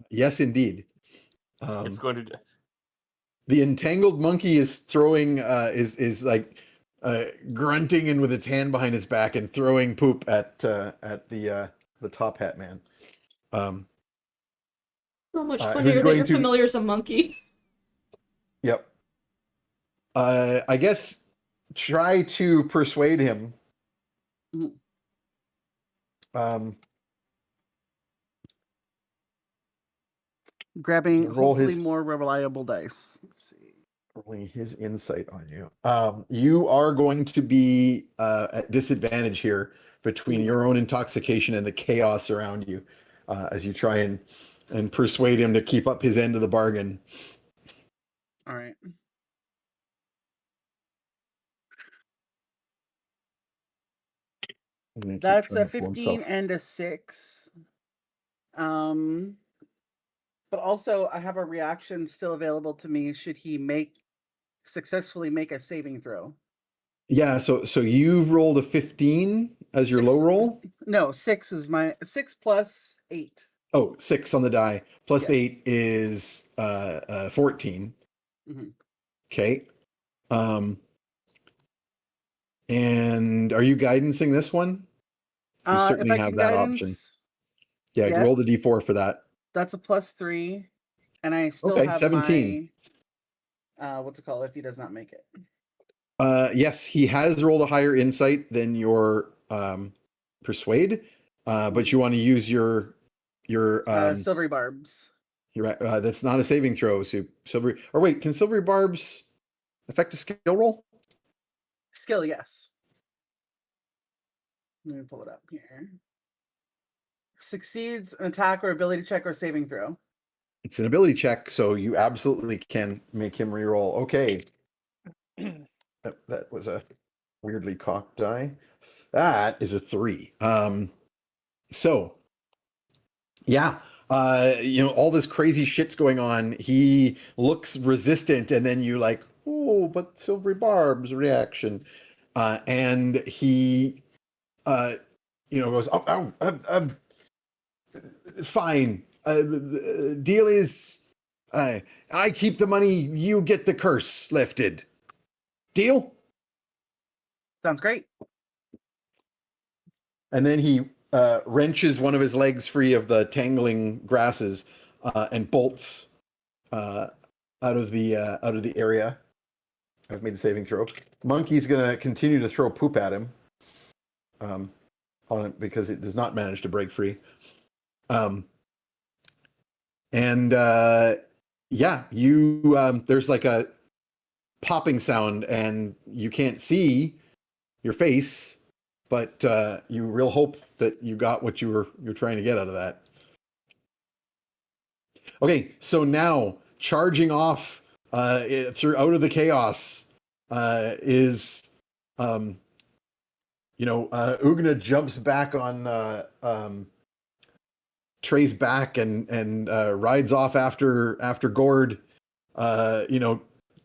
Yes, indeed. It's going to The entangled monkey is throwing is like grunting and with its hand behind its back and throwing poop at the top hat man. So much Who's funnier that going you're to- familiar as a monkey. Yep. I guess try to persuade him. Mhm. Grabbing Roll hopefully his- more reliable dice. Let's see. Rolling his insight on you. You are going to be at disadvantage here between your own intoxication and the chaos around you as you try and persuade him to keep up his end of the bargain. All right. I'm gonna keep That's trying a to pull 15 himself. and a 6. But also I have a reaction still available to me should he successfully make a saving throw. Yeah, so you've rolled a 15 as your low roll? No, 6 is my 6 plus 8. Oh, 6 on the die. Plus Yeah. 8 is 14. Mhm. Okay. And are you guidancing this one? You If certainly I have can that guidance, option. Yeah, yes. roll the d4 for that. That's a plus 3, and I still Okay, have 17. my what's it called if he does not make it. Yes, he has rolled a higher insight than your persuade, but you want to use your Silvery barbs. that's not a saving throw. So silvery, or wait, can silvery barbs affect a skill roll? Skill, yes. Let me pull it up here. Succeeds an attack or ability check or saving throw. It's an ability check, so you absolutely can make him reroll. Okay. That was a weirdly cocked die. That is a 3. So yeah, all this crazy shit's going on. He looks resistant, and then you like, oh, but silvery barbs reaction, and he, goes, oh, fine. Deal is, I keep the money, you get the curse lifted. Deal? Sounds great. And then he wrenches one of his legs free of the tangling grasses and bolts out of the area. I've made the saving throw. Monkey's gonna continue to throw poop at him on it because it does not manage to break free. There's like a popping sound, and you can't see your face, but you real hope that you got what you're trying to get out of that. Okay, so now charging off through out of the chaos is Ugna jumps back on Trey's back and rides off after Gord.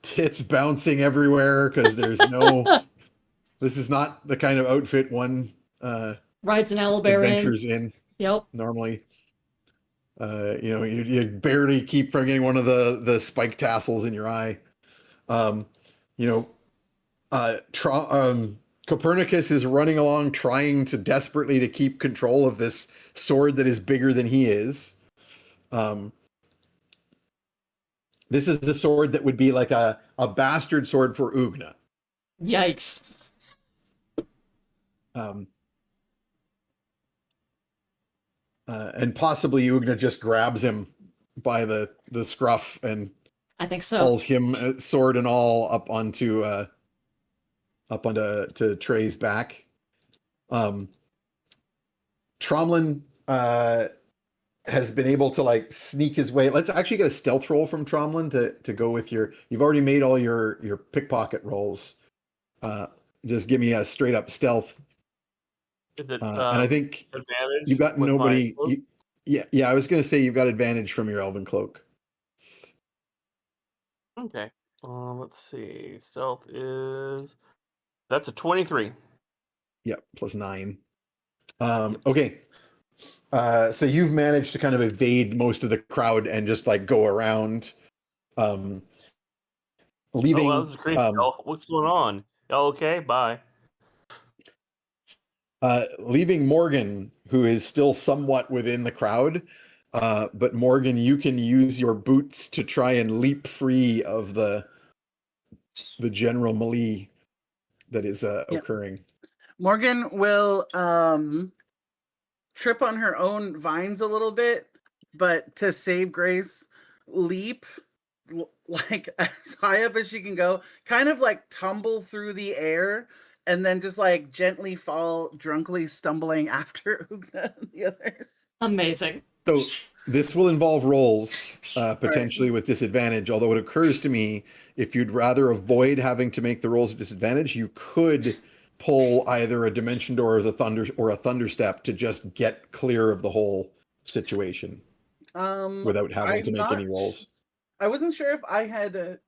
Tits bouncing everywhere because there's no. This is not the kind of outfit one Rides an owlbear adventures in Yep. normally. You barely keep from getting one of the spike tassels in your eye. Copernicus is running along trying to desperately to keep control of this sword that is bigger than he is. This is the sword that would be like a bastard sword for Ugna. Yikes. And possibly Ugna just grabs him by the scruff and I think so. pulls him, sword and all, up onto Trey's back. Tromlin has been able to like sneak his way. Let's actually get a stealth roll from Tromlin to go with your. You've already made all your pickpocket rolls. Just give me a straight up stealth. Is it, And I think advantage you got with my nobody. cloak? Yeah. I was going to say you've got advantage from your elven cloak. Okay. Let's see. Stealth is that's a 23. Yep, +9. Okay. So you've managed to kind of evade most of the crowd and just like go around. leaving Oh, that was great. What's going on? Okay, bye. leaving Morgan, who is still somewhat within the crowd. But Morgan, you can use your boots to try and leap free of the general melee that is Yep. occurring. Morgan will trip on her own vines a little bit, but to save grace, leap like as high up as she can go, kind of like tumble through the air, and then just like gently fall, drunkenly stumbling after Ugna and the others. Amazing. So this will involve rolls, Right. potentially with disadvantage, although it occurs to me if you'd rather avoid having to make the rolls at disadvantage, you could pull either a dimension door or a thunder step to just get clear of the whole situation without having to I'm make any not. rolls. I wasn't sure if I had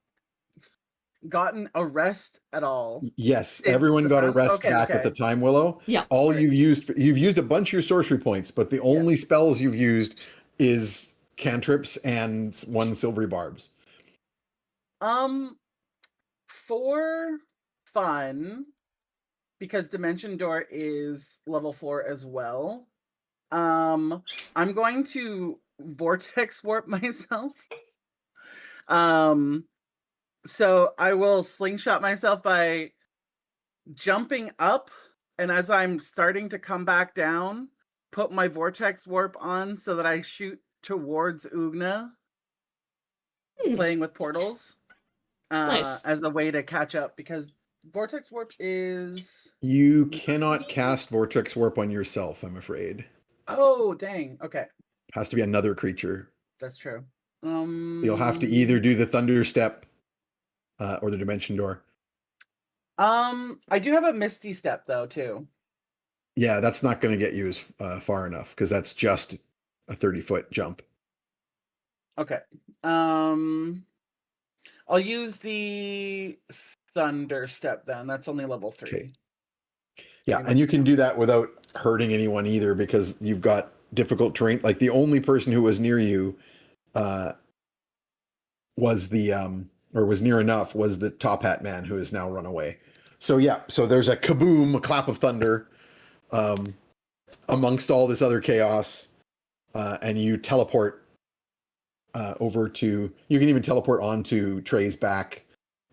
gotten a rest at all. Yes, Since everyone the got a round? rest Okay, back at the okay. time, Willow. Yeah. All Right. you've used a bunch of your sorcery points, but the only spells you've used is cantrips and 1 silvery barbs. For fun, because Dimension Door is level 4 as well, I'm going to vortex warp myself. So I will slingshot myself by jumping up, and as I'm starting to come back down, put my vortex warp on so that I shoot towards Ugna, playing with portals. Nice. As a way to catch up, because vortex warp is You cannot cast vortex warp on yourself, I'm afraid. oh dang, okay, Has to be another creature. that's true. You'll have to either do the thunder step or the dimension door. I do have a misty step though too. Yeah, that's not going to get you as far enough because that's just a 30-foot jump. Okay. I'll use the thunder step then. That's only level 3. Okay. Yeah, and you can do that without hurting anyone either because you've got difficult terrain. Like the only person who was near you was near enough was the top hat man who has now run away. So yeah, so there's a kaboom, a clap of thunder amongst all this other chaos, and you teleport over to. You can even teleport onto Trey's back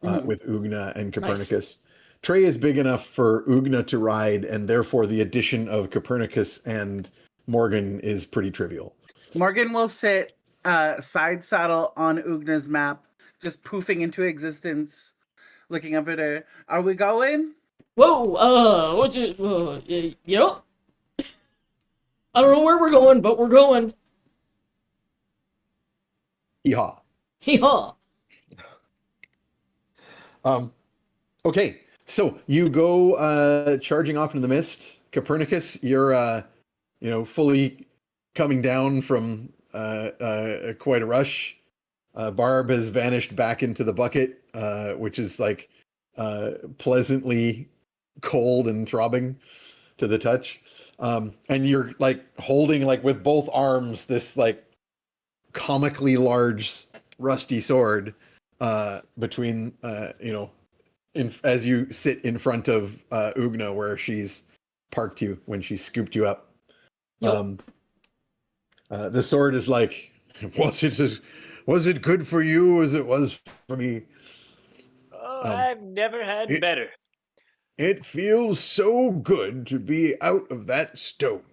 with Ugna and Copernicus. Nice. Trey is big enough for Ugna to ride, and therefore the addition of Copernicus and Morgan is pretty trivial. Morgan will sit side saddle on Ugna's map, just poofing into existence, looking up at her. Are we going? Whoa, what's it? Yep. I don't know where we're going, but we're going. Yeehaw. Yeehaw. Okay, so you go charging off into the mist. Copernicus, you're fully coming down from quite a rush. Barb has vanished back into the bucket, which is like pleasantly cold and throbbing to the touch. And you're like holding like with both arms this like comically large rusty sword between as you sit in front of Ugna where she's parked you when she scooped you up. Yep. The sword is like, was it good for you as it was for me? Oh, I've never had better. It feels so good to be out of that stone.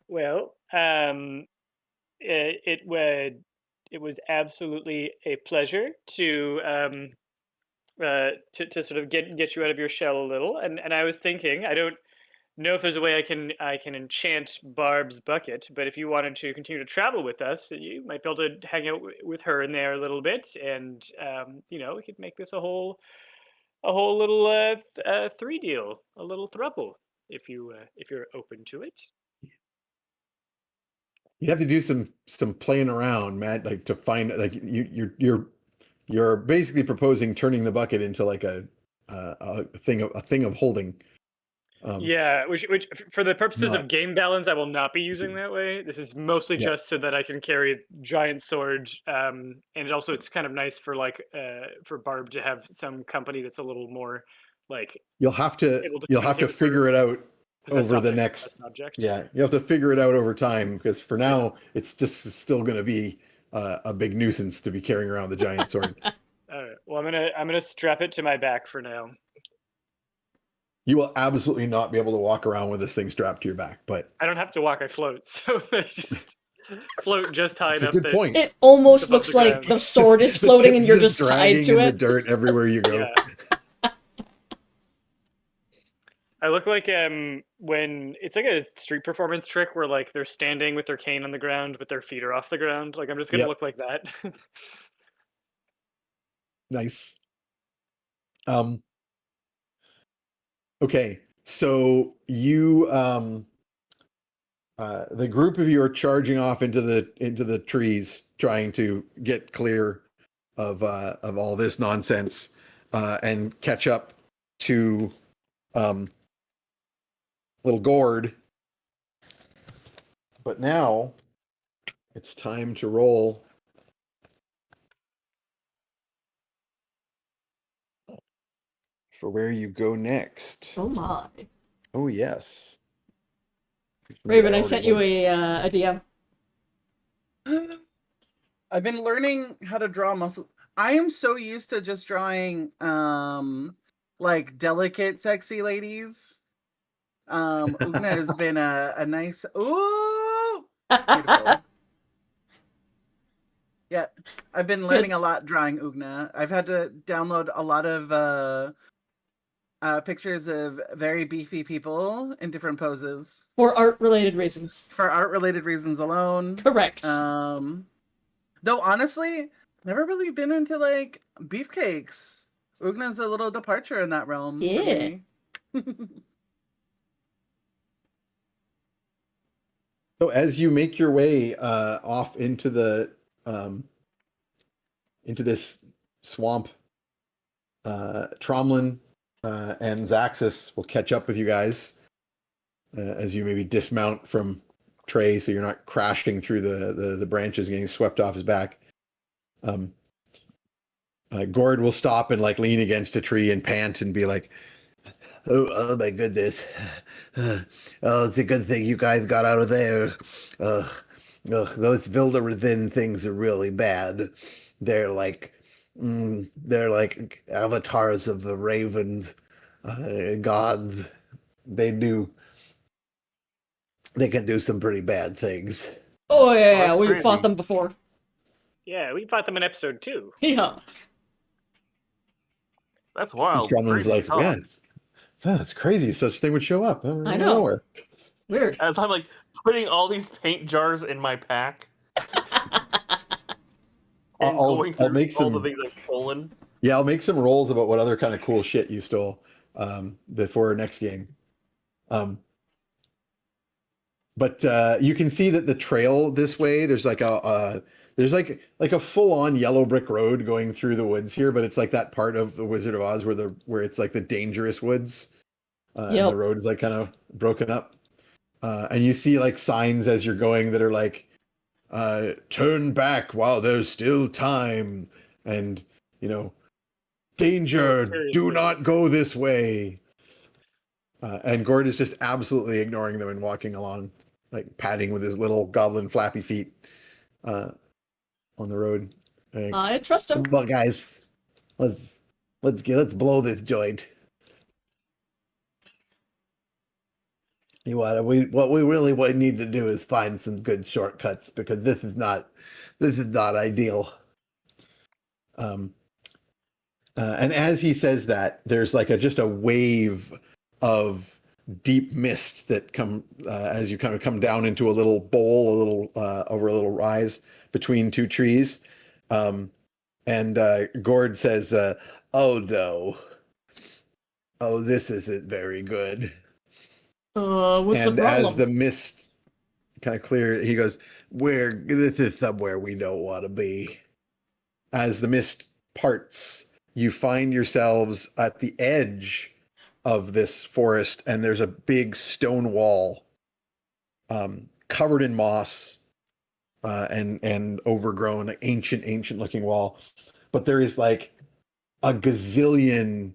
Well, it was absolutely a pleasure to sort of get you out of your shell a little. And I was thinking, I don't know if there's a way I can enchant Barb's bucket, but if you wanted to continue to travel with us, you might be able to hang out with her in there a little bit, and we could make this a whole little 3 deal, a little throuple, if you're open to it. You have to do some playing around, Matt, like to find like you're basically proposing turning the bucket into like a thing of holding. Yeah, which for the purposes Not- of game balance, I will not be using that way. This is mostly Yeah. just so that I can carry giant sword, and it's kind of nice for for Barb to have some company that's a little more like You'll have to able to figure communicate with her it out possessed over the object, next. possessed object. Yeah, you have to figure it out over time because for now it's just still going to be a big nuisance to be carrying around the giant sword. All right. Well, I'm gonna strap it to my back for now. You will absolutely not be able to walk around with this thing strapped to your back, but I don't have to walk; I float, so I just float just high it's a enough good that point. It almost above looks the like ground. the sword is The floating tip's and you're just tied dragging to in the it. dirt everywhere you go. Yeah. I look like when it's like a street performance trick where like they're standing with their cane on the ground, but their feet are off the ground. Like I'm just gonna Yep. look like that. Nice. Okay, so you the group of you are charging off into the trees, trying to get clear of all this nonsense and catch up to little Gord. But now it's time to roll for where you go next. Oh my. Oh yes. Raven, I sent you a DM. I've been learning how to draw muscles. I am so used to just drawing like delicate, sexy ladies. Ugna has been a nice beautiful. Yeah, I've been learning a lot drawing Ugna. I've had to download a lot of pictures of very beefy people in different poses. For art-related reasons. For art-related reasons alone. Correct. Though honestly, never really been into like beefcakes. Ugna's a little departure in that realm for me. So as you make your way off into this swamp, Tromlin and Zaxxas will catch up with you guys as you maybe dismount from Trey, so you're not crashing through the branches, getting swept off his back. Gord will stop and like lean against a tree and pant and be like, "Oh my goodness! Oh, it's a good thing you guys got out of there. Those Vildarazin things are really bad. They're like avatars of the ravens, gods. They can do some pretty bad things." Oh yeah, that's we've crazy. fought them before. Yeah, we fought them in episode 2. Yeah. That's wild. Tromlin's Crazy like, talk. "Yeah, that's crazy. Such thing would show up. I know. Nowhere." Weird. As I'm like putting all these paint jars in my pack and going through I'll make all the some. things I've stolen. Yeah, I'll make some rolls about what other kind of cool shit you stole before our next game. But you can see that the trail this way, there's like a full-on yellow brick road going through the woods here, but it's like that part of the Wizard of Oz where it's like the dangerous woods, and Yep. the road is like kind of broken up. And you see like signs as you're going that are like, turn back while there's still time, and danger, Seriously. do not go this way. And Gord is just absolutely ignoring them and walking along, like patting with his little goblin flappy feet on the road. Like, I trust him. "Come on, guys, let's blow this joint." What we really need to do is find some good shortcuts, because this is not ideal. And as he says that, there's like just a wave of deep mist that come as you kind of come down into a little bowl, over a little rise between two trees. And Gord says, "Oh no, oh, this isn't very good." What's the And as the problem? mist kind of clear, he goes, this is somewhere we don't want to be." As the mist parts, you find yourselves at the edge of this forest, and there's a big stone wall covered in moss and overgrown, ancient looking wall. But there is like a gazillion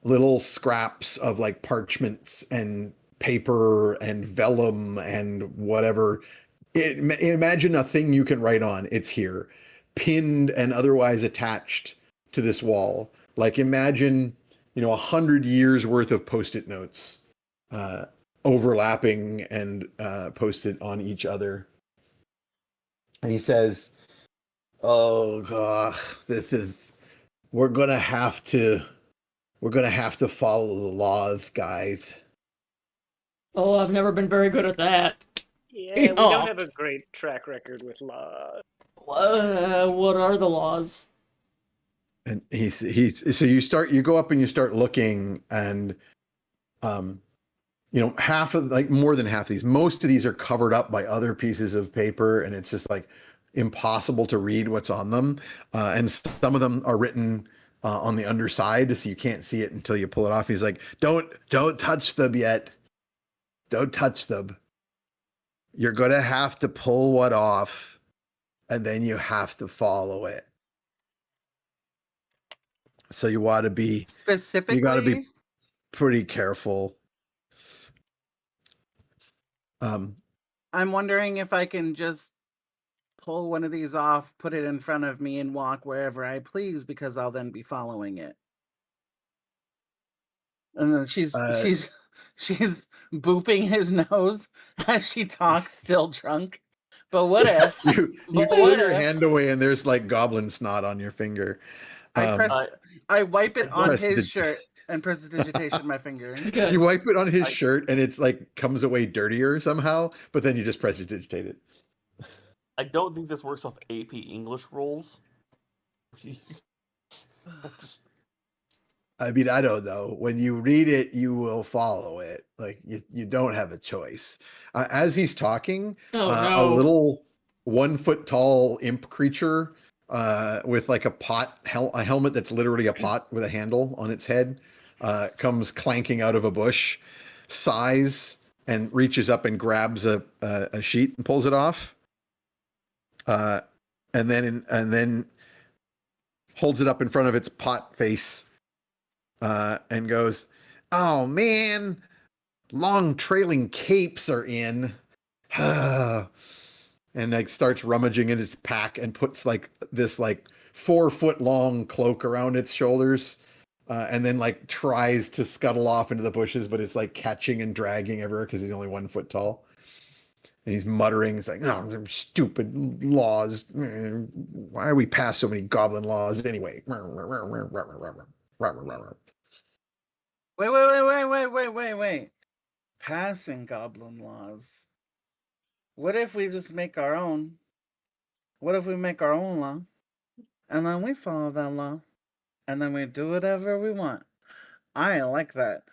little scraps of like parchments and paper and vellum and whatever. Imagine a thing you can write on. It's here, pinned and otherwise attached to this wall. Like imagine, 100 years worth of Post-it notes, overlapping and posted on each other. And he says, "Oh God, we're gonna have to follow the laws, guys." Oh, I've never been very good at that. Yeah, we don't have a great track record with law. What are the laws? And so you go up and you start looking, and half of, like, more than half of these, most of these are covered up by other pieces of paper, and it's just like impossible to read what's on them. And some of them are written on the underside, so you can't see it until you pull it off. He's like, don't touch them yet. Don't touch them. You're going to have to pull one off, and then you have to follow it. So you want to be Specifically, you got to be pretty careful. I'm wondering if I can just pull one of these off, put it in front of me, and walk wherever I please, because I'll then be following it. And then she's booping his nose as she talks, still drunk. But what if you but pull what your if hand away and there's like goblin snot on your finger. I wipe it on press his the- shirt and prestidigitation my finger? Good. You wipe it on his shirt and it's like comes away dirtier somehow, but then you just prestidigitate it. I don't think this works off AP English rules. I mean, I don't know. When you read it, you will follow it. Like you don't have a choice. As he's talking, a little 1 foot tall imp creature with like a helmet that's literally a pot with a handle on its head comes clanking out of a bush, sighs, and reaches up and grabs a sheet and pulls it off. And then holds it up in front of its pot face. And goes, "Oh man, long trailing capes are in." And like starts rummaging in his pack and puts like this like 4 foot long cloak around its shoulders, and then like tries to scuttle off into the bushes, but it's like catching and dragging everywhere because he's only 1 foot tall. And he's muttering, it's like, "Oh, stupid laws. Why are we past so many goblin laws anyway?" Wait. Passing goblin laws. What if we just make our own? What if we make our own law? And then we follow that law. And then we do whatever we want. I like that.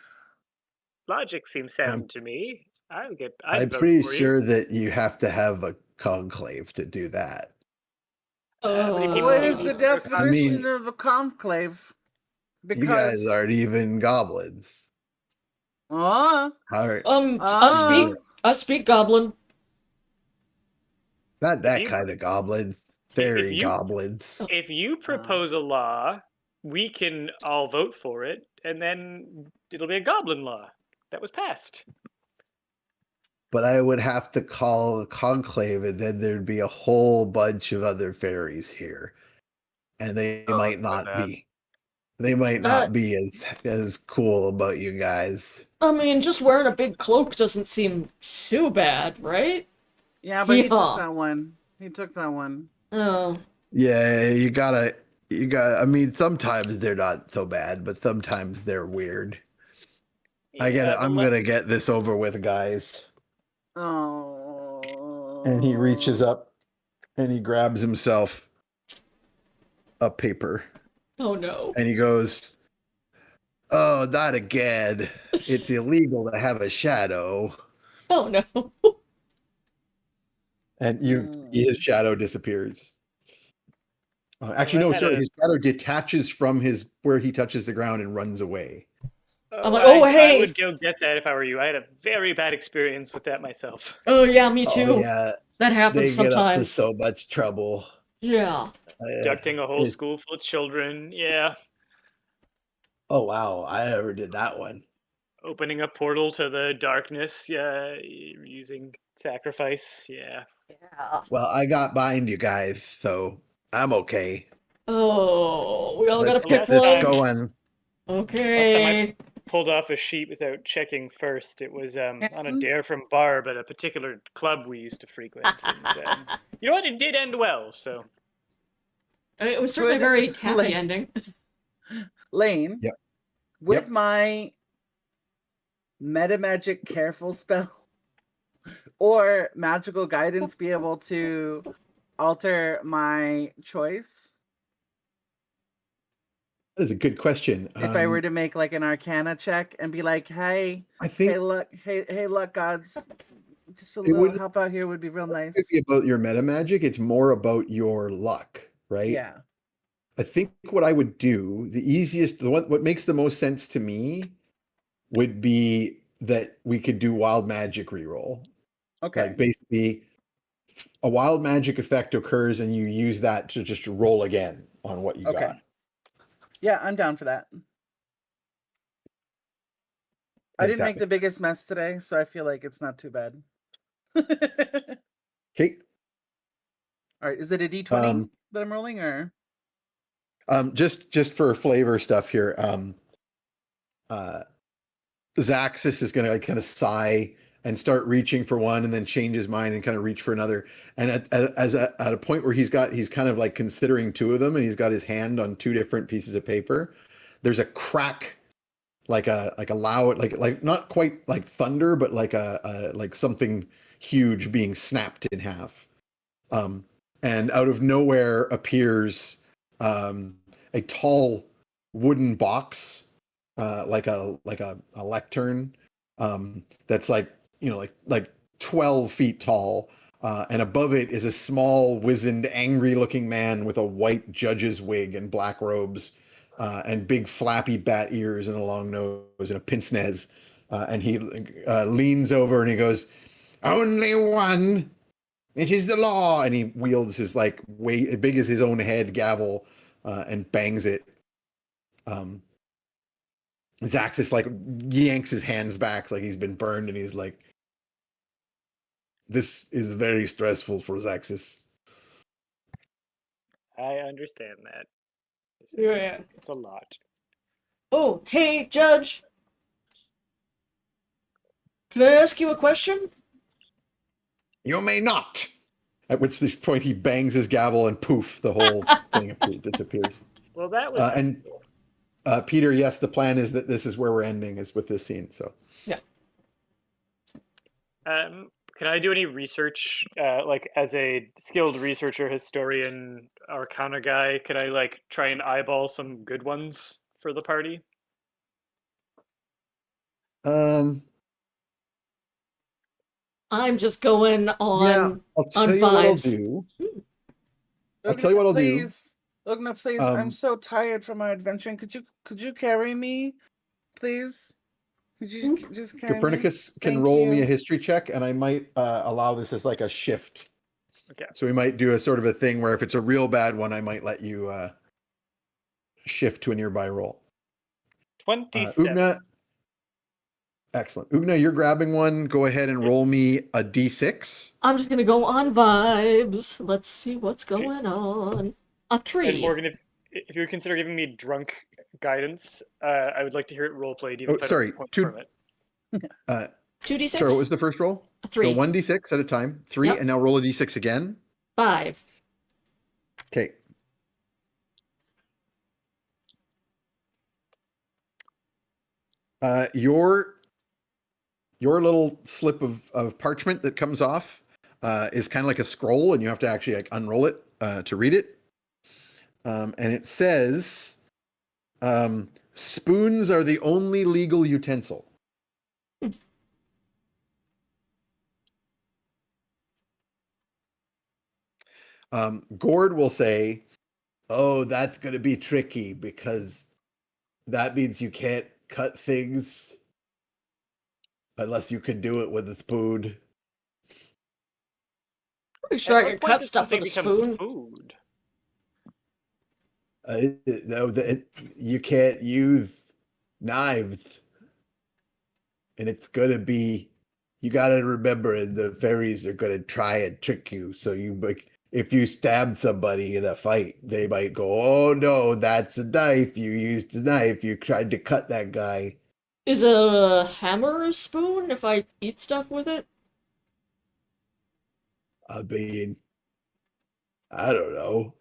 Logic seems sound to me. I'm vote pretty for you. sure that you have to have a conclave to do that. How many people What do you is the need for a definition of a conclave? Because You guys aren't even goblins. Oh, I speak goblin. Not that you- kind of goblins. Fairy you- goblins. If you propose a law, we can all vote for it, and then it'll be a goblin law that was passed. But I would have to call a conclave, and then there'd be a whole bunch of other fairies here, and they might not be. They might not be as cool about you guys. I mean, just wearing a big cloak doesn't seem too bad, right? yeah, but he took that one. He took that one. Oh. Yeah, you gotta. I mean, sometimes they're not so bad, but sometimes they're weird. I get it. I'm gonna get this over with, guys. Oh. And he reaches up and he grabs himself a paper. Oh no. And he goes, "Oh, not again. It's illegal to have a shadow." Oh no. And his shadow disappears. Actually, no, sorry. His shadow detaches from where he touches the ground and runs away. I'm like, oh, I hey. would go get that if I were you. I had a very bad experience with that myself. Oh, yeah, me Oh too. yeah, That happens they get up to sometimes. so much trouble. Yeah. Abducting a whole It's- school full of children. Yeah. Oh wow, I never did that one. Opening a portal to the darkness. Yeah. Using sacrifice. Yeah. Yeah. Well, I got behind you guys, so I'm okay. Oh, we all Let's gotta The pick get last this one. time- going. Last time I Okay. pulled off a sheet without checking first, it was on a And- dare from Barb at a particular club we used to frequent. And you know what? It did end well. So It was certainly a Could very happy Lane- ending. Lane, Yep. would Yep. my meta magic careful spell or magical guidance be able to alter my choice That is a good question. if I were to make like an arcana check and be like, hey, I think hey luck gods, just a It little would- help out here would be real nice. it be about your meta magic. It's more about your luck, right? Yeah. I think what I would do, what makes the most sense to me would be that we could do wild magic reroll. Okay. Like basically a wild magic effect occurs and you use that to just roll again on what you Okay. got. Yeah, I'm down for that. I Like didn't that. make the biggest mess today, so I feel like it's not too bad. All Okay. right, is it a D20 Um, that I'm rolling or? Just for flavor stuff here. Zaxis is gonna like kind of sigh and start reaching for one and then change his mind and kind of reach for another. And at a point where he's kind of like considering two of them and he's got his hand on two different pieces of paper, there's a crack, like a loud, like not quite like thunder, but like like something huge being snapped in half. And out of nowhere appears a tall wooden box, like a lectern, that's like like 12 feet tall, and above it is a small, wizened, angry-looking man with a white judge's wig and black robes, and big flappy bat ears and a long nose and a pince nez, and he leans over and he goes, "Only one. It is the law," and he wields his like way big as his own head gavel, and bangs it. Zaxis like yanks his hands back like he's been burned, and he's like, "This is very stressful for Zaxis." I understand that. Yeah. It's a lot. Oh, hey, Judge. Can I ask you a question? "You may not." At which this point he bangs his gavel and poof, the whole thing disappears. Well, that was And Peter, yes, the plan is that this is where we're ending, is with this scene. So Yeah. Can I do any research, like as a skilled researcher, historian, arcana guy? Can I like try and eyeball some good ones for the party? I'm just going on I'll tell on you what I'll vibes. do. I'll tell you what I'll do. Please. Ugna, please. I'm Um, so tired from our adventure. Could you carry me, please? Could you just carry me? Copernicus can Thank roll me you. a history check, and I might allow this as like a shift. Okay. So we might do a sort of a thing where if it's a real bad one, I might let you shift to a nearby roll. 27. Ugna, excellent. Ugna, you're grabbing one. Go ahead and roll me a d6. I'm just gonna go on vibes. Let's see what's going on. A And 3. Morgan, if you would consider giving me drunk guidance, I would like to hear it roleplayed, even Oh, if I sorry, don't point two- from it. 2d6. Sorry, what was the first roll? A 3. So 1d6 at a time. 3, Yep. and now roll a d6 again. 5. Okay. Your little slip of parchment that comes off is kind of like a scroll, and you have to actually like unroll it to read it. And it says, "Spoons are the only legal utensil." Gord will say, "Oh, that's going to be tricky because that means you can't cut things unless you can do it with a spoon. Pretty sure I At what can point cut does stuff with something a become spoon. food? No, you can't use knives, and it's gonna be. You gotta remember, the fairies are gonna try and trick you. So if you stab somebody in a fight, they might go, "Oh no, that's a knife. You used a knife. You tried to cut that guy." Is a hammer a spoon if I eat stuff with it? I mean, I don't know.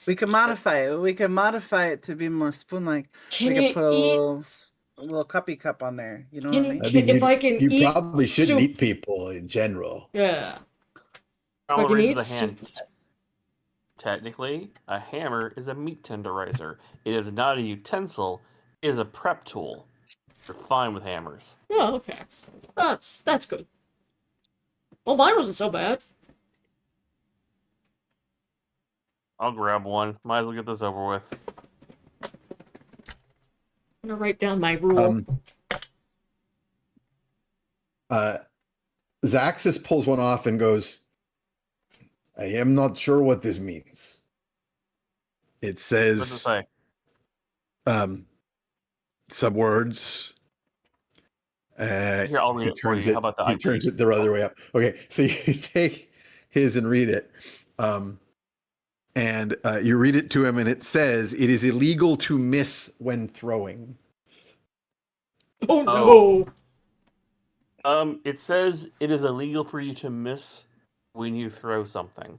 We can modify it. We can modify it to be more spoon-like. Can We could you put a eat? little cuppy cup on there. You know what I mean? I mean, If I can you eat probably shouldn't soup, eat people in general. yeah. If I Tromlin can raises eat a soup. hand. Technically, a hammer is a meat tenderizer. It is not a utensil. It is a prep tool. You're fine with hammers. Oh, okay. That's good. Well, mine wasn't so bad. I'll grab one. Might as well get this over with. I'm gonna write down my rule. Zaxis pulls one off and goes, "I am not sure what this means." It What does it says say? Some words. Here, I'll read He it for turns you. it. How about that? He turns it the other way up. Okay, so you take his and read it, and you read it to him, and it says, "It is illegal to miss when throwing." Oh Oh. no! It says it is illegal for you to miss when you throw something.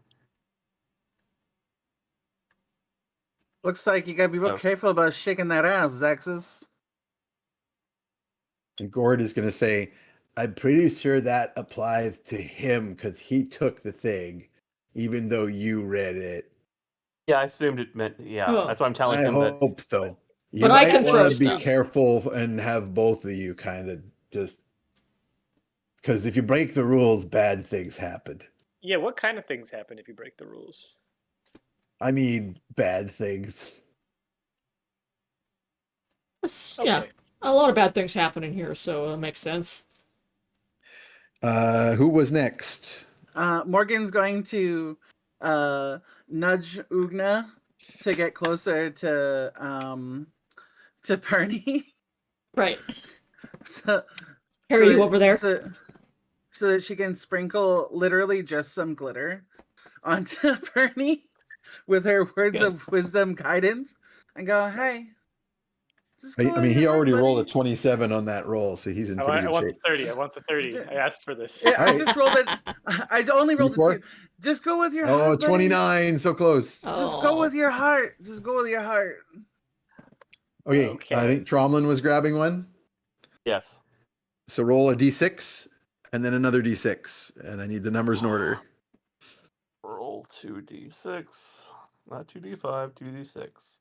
Looks like you gotta be real So- careful about shaking that ass, Zaxis. And Gord is going to say, "I'm pretty sure that applies to him because he took the thing, even though you read it." Yeah, I assumed it meant. Yeah, Oh. that's why I'm telling I him that. hope so. You But I might can throw want to be stuff. careful and have both of you kind of just because if you break the rules, bad things happen. Yeah, what kind of things happen if you break the rules? I mean, bad things. Yeah, Okay. a lot of bad things happen in here, so it makes sense. Who was next? Morgan's going to nudge Ugna to get closer to Pernie. Right. so, Carry you over there. So that she can sprinkle literally just some glitter onto Pernie with her words Good. of wisdom guidance and go, "Hey, just go I with mean, he your heart, already rolled a buddy." 27 on that roll, so he's in I pretty want good the shape. 30. I want the 30. I asked for this. Yeah, I Alright. just rolled it. I only rolled it D4? too. Just go with your Oh, heart, buddy. 29, so close. Just go with your heart. Just go with your heart. Okay, Okay. I think Tromlin was grabbing one. Yes. So roll a d6 and then another d6, and I need the numbers in order. Roll 2d6. Not 2d5, 2d6.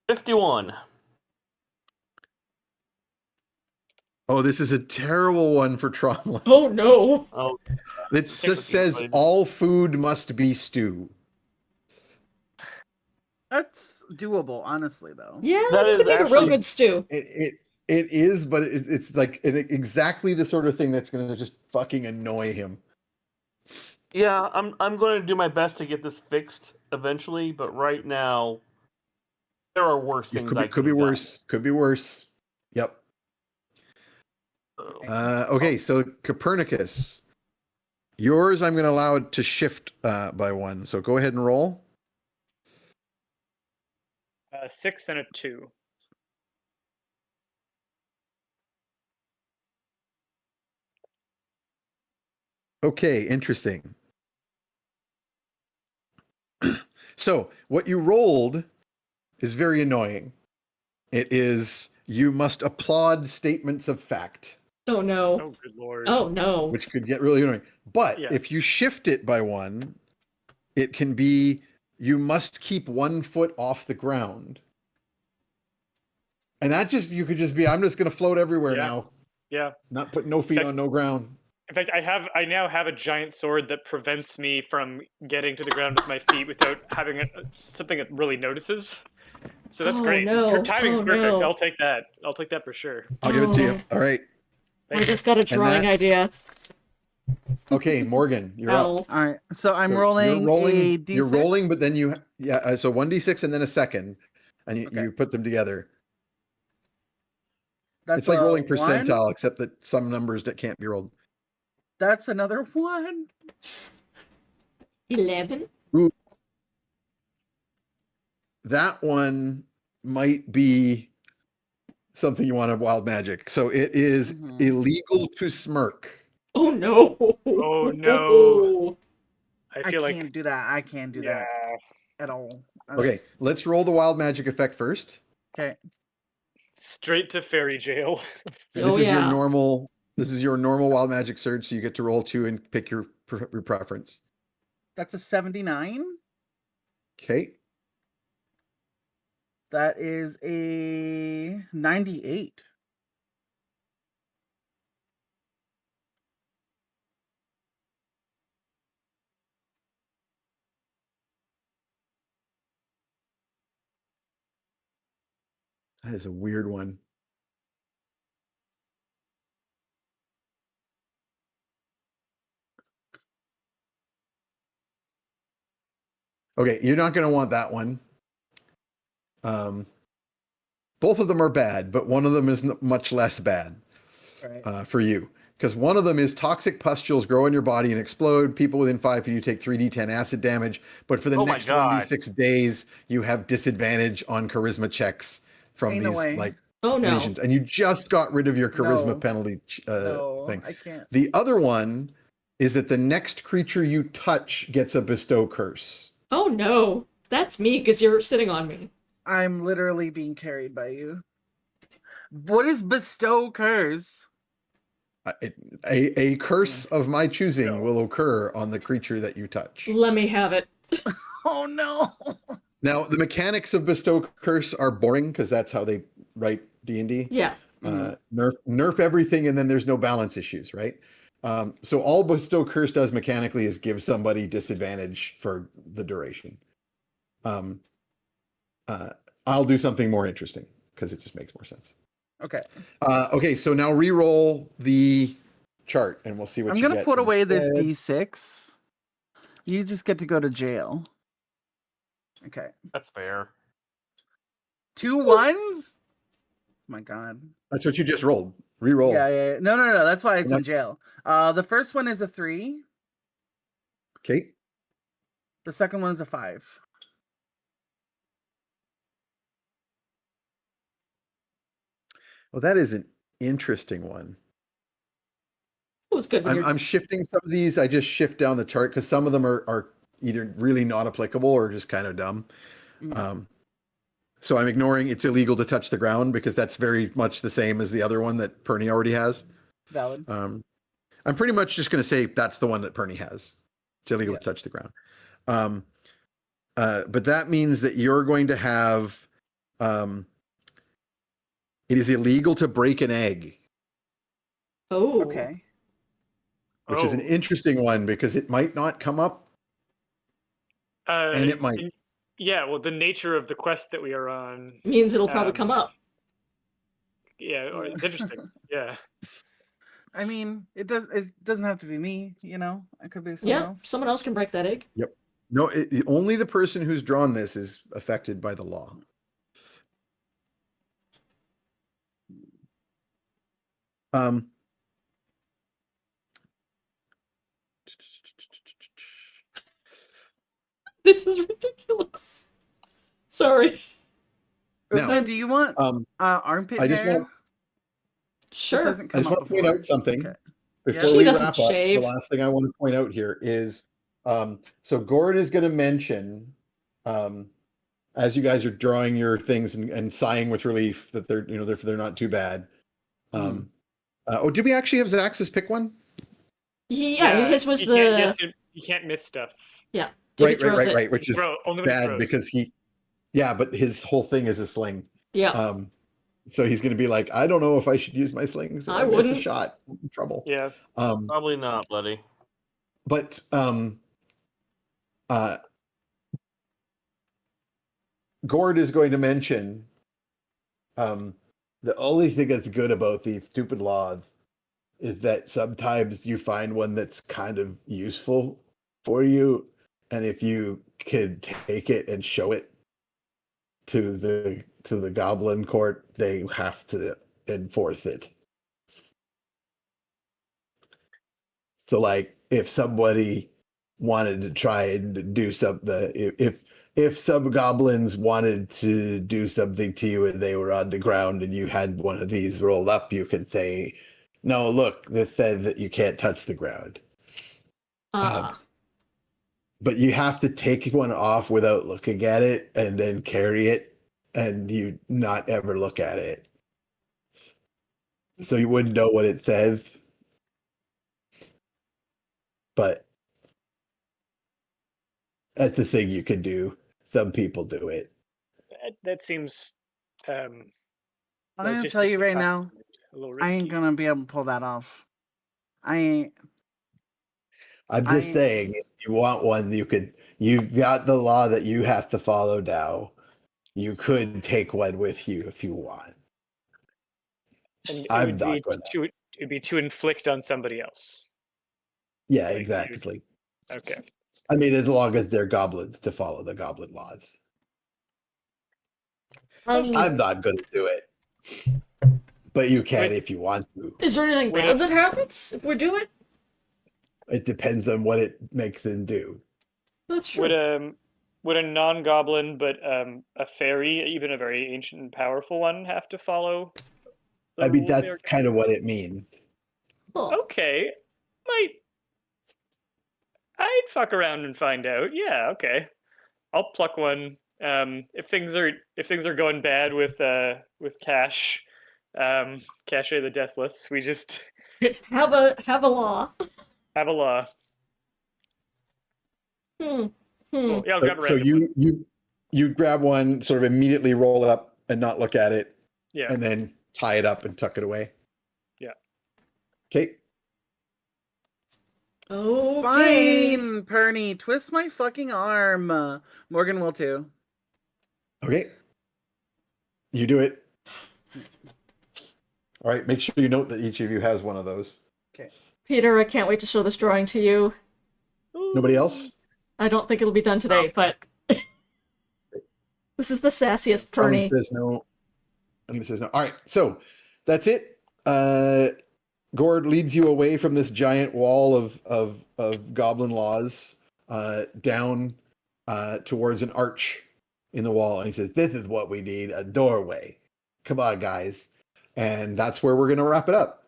51. Oh, this is a terrible one for Tromlin. Oh no! Oh, It Take just with you, says buddy. all food must be stew. That's doable, honestly, though. Yeah, That you is can make a real actually- good stew. It is, but it's like exactly the sort of thing that's going to just fucking annoy him. yeah, I'm going to do my best to get this fixed eventually, but right now, there are worse It things could I be, could be have done. worse. Could be worse. Yep. So, Okay, so Copernicus, yours I'm going to allow it to shift by one. So go ahead and roll. 6 and a 2. Okay, interesting. So what you rolled is very annoying. It is you must applaud statements of fact, Oh no! Oh, good lord. Oh no! which could get really annoying. But Yeah. if you shift it by one, it can be you must keep 1 foot off the ground. And that just, you could just be, I'm just going to float everywhere Yeah. now. Yeah. Not putting no feet Check- on no ground. In fact, I now have a giant sword that prevents me from getting to the ground with my feet without having something that really notices. So that's Oh, great. no. Her timing's Oh, perfect. no. I'll take that. I'll take that for sure. I'll give it to you. Oh. All right. I Thank you. just got a drawing that- idea. Okay, Morgan, you're Ow. up. All right. So I'm So rolling, a d6. You're rolling, but then so 1d6 and then a second, and Okay. you put them together. That's It's like a rolling 1. percentile, except that some numbers that can't be rolled. That's another 1. 11? Ooh. That one might be something you want to wild magic. So it is Mhm. illegal to smirk. Oh, no. Oh, no. I I feel like can't do that. I can't do that at all. Okay, let's roll the wild magic effect first. Okay. straight to fairy jail. And Oh, this is your yeah. normal. This is your normal wild magic surge, so you get to roll 2 and pick your preference. That's a 79. Okay. That is a 98. That is a weird one. Okay, you're not going to want that one. Both of them are bad, but one of them is much less bad Right. for you. Because one of them is toxic pustules grow in your body and explode. People within 5 feet, you take 3d10 acid damage. But for the Oh my next God. 1d6 days, you have disadvantage on charisma checks from Ain't these no way. like Oh, no. lesions. And you just got rid of your charisma No. penalty No, thing. I can't. The other one is that the next creature you touch gets a bestow curse. Oh, no. That's me, because you're sitting on me. I'm literally being carried by you. What is bestow curse? A curse of my choosing No. will occur on the creature that you touch. Let me have it. Oh no. Now, the mechanics of bestow curse are boring because that's how they write D&D. Yeah. Nerf everything, and then there's no balance issues, right? So all bestow curse does mechanically is give somebody disadvantage for the duration. I'll do something more interesting because it just makes more sense. Okay. Okay, so now re-roll the chart, and we'll see what I'm you gonna get put away this instead. D6. You just get to go to jail. Okay. That's fair. 2 1s? My God. That's what you just rolled. Re-roll. Yeah. No. That's why it's What? in jail. The first one is a 3. Okay. The second one is a 5. Well, that is an interesting one. It was good when you're... I'm shifting some of these. I just shift down the chart because some of them are either really not applicable or just kind of dumb. Mhm. So I'm ignoring it's illegal to touch the ground because that's very much the same as the other one that Pernie already has. Valid. I'm pretty much just going to say that's the one that Pernie has. It's illegal Yeah. to touch the ground. But that means that you're going to have it is illegal to break an egg, Oh. Okay. which is an interesting one because it might not come up and it might. Yeah, well, the nature of the quest that we are on. Means it'll probably come up. Yeah, or it's interesting. Yeah. I mean, it doesn't have to be me, you know? It could be someone Yeah, else. someone else can break that egg. Yep. No, only the person who's drawn this is affected by the law. This is ridiculous. Sorry. Now, Do you want armpit I just hair? want- This Sure. hasn't I come just up want to point before. out something Okay. before She we doesn't wrap up. shave. The last thing I want to point out here is, so Gord is going to mention, as you guys are drawing your things and sighing with relief that they're not too bad. Did we actually have Zax's pick one? Yeah, his was you the... you can't miss stuff. Yeah. Dickie throws it. Right, which is Only when he bad throws. because but his whole thing is a sling. Yeah. So he's going to be like, I don't know if I should use my slings. I Miss a wouldn't. shot. I'm in trouble. Yeah. Probably not, buddy. But Gord is going to mention the only thing that's good about these stupid laws is that sometimes you find one that's kind of useful for you, and if you could take it and show it to the goblin court, they have to enforce it. So, like, if somebody wanted to try and do something, if some goblins wanted to do something to you and they were on the ground and you had one of these rolled up, you could say, "No, look, this says that you can't touch the ground." But you have to take one off without looking at it and then carry it, and you not ever look at it. So you wouldn't know what it says. But that's the thing you can do. Some people do it. That seems. I'm gonna tell you right now, I ain't gonna be able to pull that off. I'm just saying, if you want one, you've got the law that you have to follow now. You could take one with you if you want. And I'm not going to. It'd be to inflict on somebody else. Yeah, like exactly. Okay. I mean, as long as they're goblins, to follow the goblin laws. I'm not going to do it. But you can if you want to. Is there anything bad that happens if we do it? It depends on what it makes them do. That's true. Would a non-goblin but a fairy, even a very ancient and powerful one, have to follow? I mean, that's kind of what it means. Okay, I'd fuck around and find out. Yeah, okay. I'll pluck one. If things are going bad with Cash, Cache the Deathless, we just have a law. Have a law. Cool. Yeah, I'll grab a so you grab one, sort of immediately roll it up and not look at it. Yeah. And then tie it up and tuck it away. Yeah. Okay. Okay. Fine, Pernie. Twist my fucking arm. Morgan will too. Okay. You do it. All right. Make sure you note that each of you has one of those. Okay. Peter, I can't wait to show this drawing to you. Nobody else? I don't think it'll be done today, but this is the sassiest Pernie. Says no. And it says no. All right. So that's it. Gord leads you away from this giant wall of goblin laws down towards an arch in the wall. And he says, "This is what we need, a doorway. Come on, guys." And that's where we're going to wrap it up.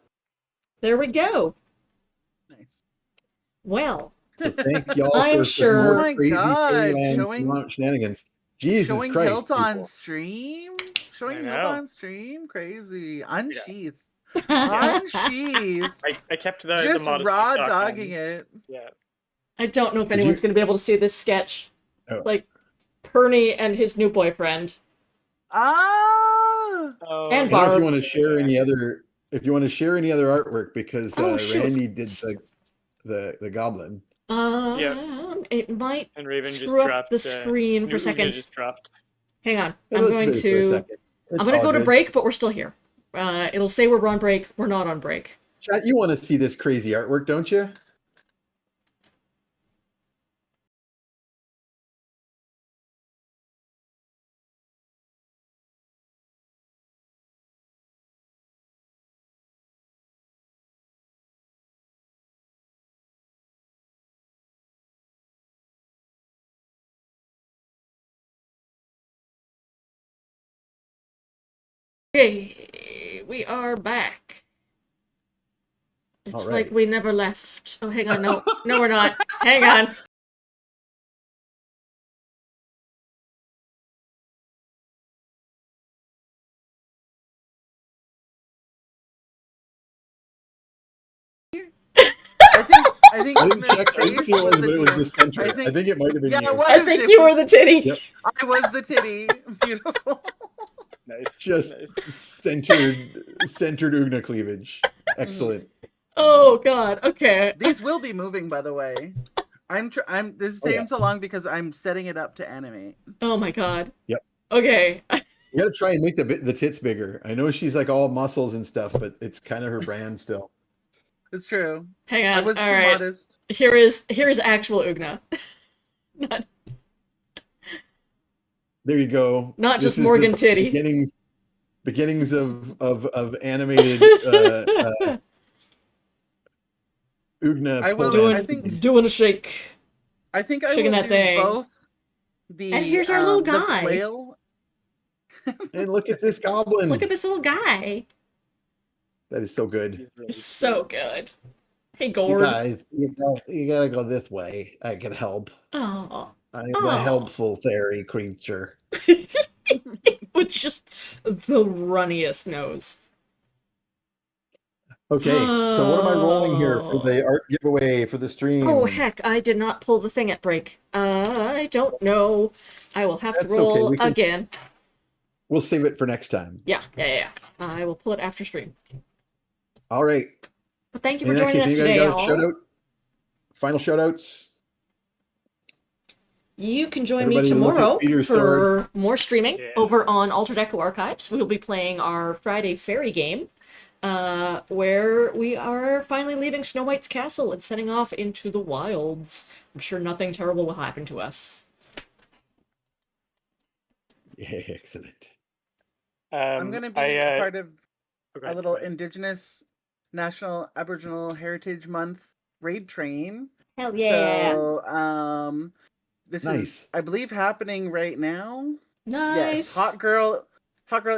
There we go. Nice. Well, so thank y'all I'm for sure. more Oh my crazy God, shenanigans. Jesus showing Christ. hilt on people. stream? Showing I hilt know. on stream? Crazy. Unsheath. Yeah. Unsheath. I kept the Just modesty raw sock dogging on. it. Yeah. I don't know if Did anyone's you- going to be able to see this sketch. Oh. Like, Pernie and his new boyfriend. Ah! Oh, And I don't know if Barb. you want to share any other artwork because shoot. Randy did the goblin. It might and Raven just screw up dropped the screen for a Nuga second. just dropped. Hang on. It I'm was going smooth for a to second. It's I'm going to all go to good. break, but we're still here. It'll say we're on break. We're not on break. Chat, you want to see this crazy artwork, don't you? Okay, we are back. It's All like right. we never left. Oh, hang on. No, we're not. Hang on. I think I didn't check. I didn't see what it was, but it was the center. I I think- think it might have been Yeah, you. it was. I think you were the titty. Yep. I was the titty. Beautiful. Nice. Just nice. centered Ugna cleavage. Excellent. Oh God. Okay. These will be moving, by the way. This is Oh, yeah. taking so long because I'm setting it up to animate. Oh my God. Yep. Okay. You gotta try and make the tits bigger. I know she's like all muscles and stuff, but it's kind of her brand still. It's true. Hang I on. was All too right. modest. Here is actual Ugna. not There you go. not This just is Morgan the Titty. beginnings of animated Ugna I pole will. I dance. think. Doing a shake. I think I Shaking will that do thing. both. And here's our little The guy. flail. And look at this Look goblin. at this little guy. That is so good. He's really It's so cute. good. Hey, You Gord. guys, you gotta go this way. I can help. Oh. I'm Oh. a helpful fairy creature. With just the runniest nose. Okay, so what am I rolling here for Oh. the art giveaway for the stream? Oh, heck, I did not pull the thing at break. I don't know. I will have to That's okay, roll we can- again. We'll save it for next time. Yeah. I will pull it after stream. All right. But thank you for In that joining case, us anybody today, got a shout all. out? Final shout outs? You can join Everybody me look at tomorrow Peter's for sword. more streaming Yeah. over on Altered Echo Archives. We will be playing our Friday Fairy game, where we are finally leaving Snow White's castle and setting off into the wilds. I'm sure nothing terrible will happen to us. Yeah, excellent. I'm gonna be I, part of okay, a little go ahead. Indigenous National Aboriginal Heritage Month raid train. Hell So, this Nice. is, I believe, happening right now. Nice. Yes, Hot Girl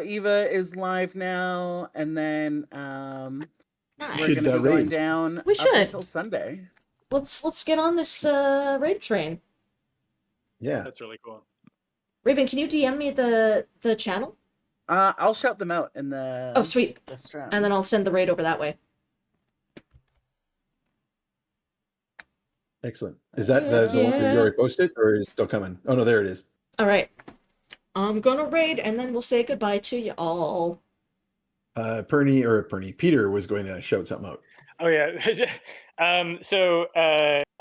Eva is live now, and then Nice. we're should, gonna be going raid. down We up should. until Sunday. Let's get on this raid train. Yeah. That's really cool. Raven, can you DM me the channel? I'll shout them out in the Oh, sweet. the stream. And then I'll send the raid over that way. Excellent. Is that the one that Yeah. you already posted or is it still coming? Oh no, there it is. All right. I'm gonna raid, and then we'll say goodbye to you all. Peter was going to shout something out. Oh yeah.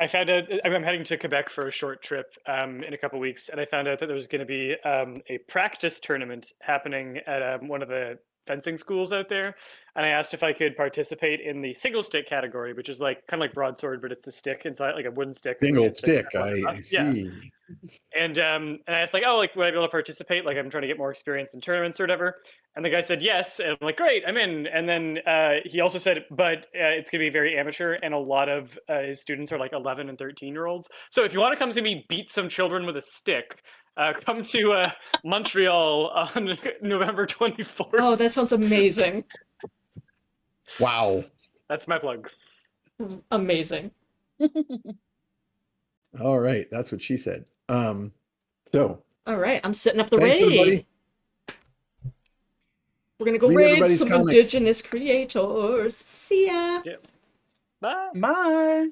I found out I'm heading to Quebec for a short trip in a couple weeks, and I found out that there was going to be a practice tournament happening at one of the fencing schools out there. And I asked if I could participate in the single stick category, which is like kind of like broadsword, but it's a stick inside, like a wooden stick. where you Single have to stick, have one I across. Yeah. see. And I asked like, oh, like would I be able to participate? Like I'm trying to get more experience in tournaments or whatever. And the guy said yes, and I'm like, great, I'm in. And then he also said, but it's gonna be very amateur, and a lot of his students are like 11 and 13-year-olds. So if you want to come see me beat some children with a stick, come to Montreal on November 24th. Oh, that sounds amazing. Wow. That's my plug. Amazing. All right, that's what she said. So All right, I'm setting up the thanks raid. everybody. We're gonna go Read raid everybody's some comics. indigenous creators. See ya. Yeah. Bye. Bye.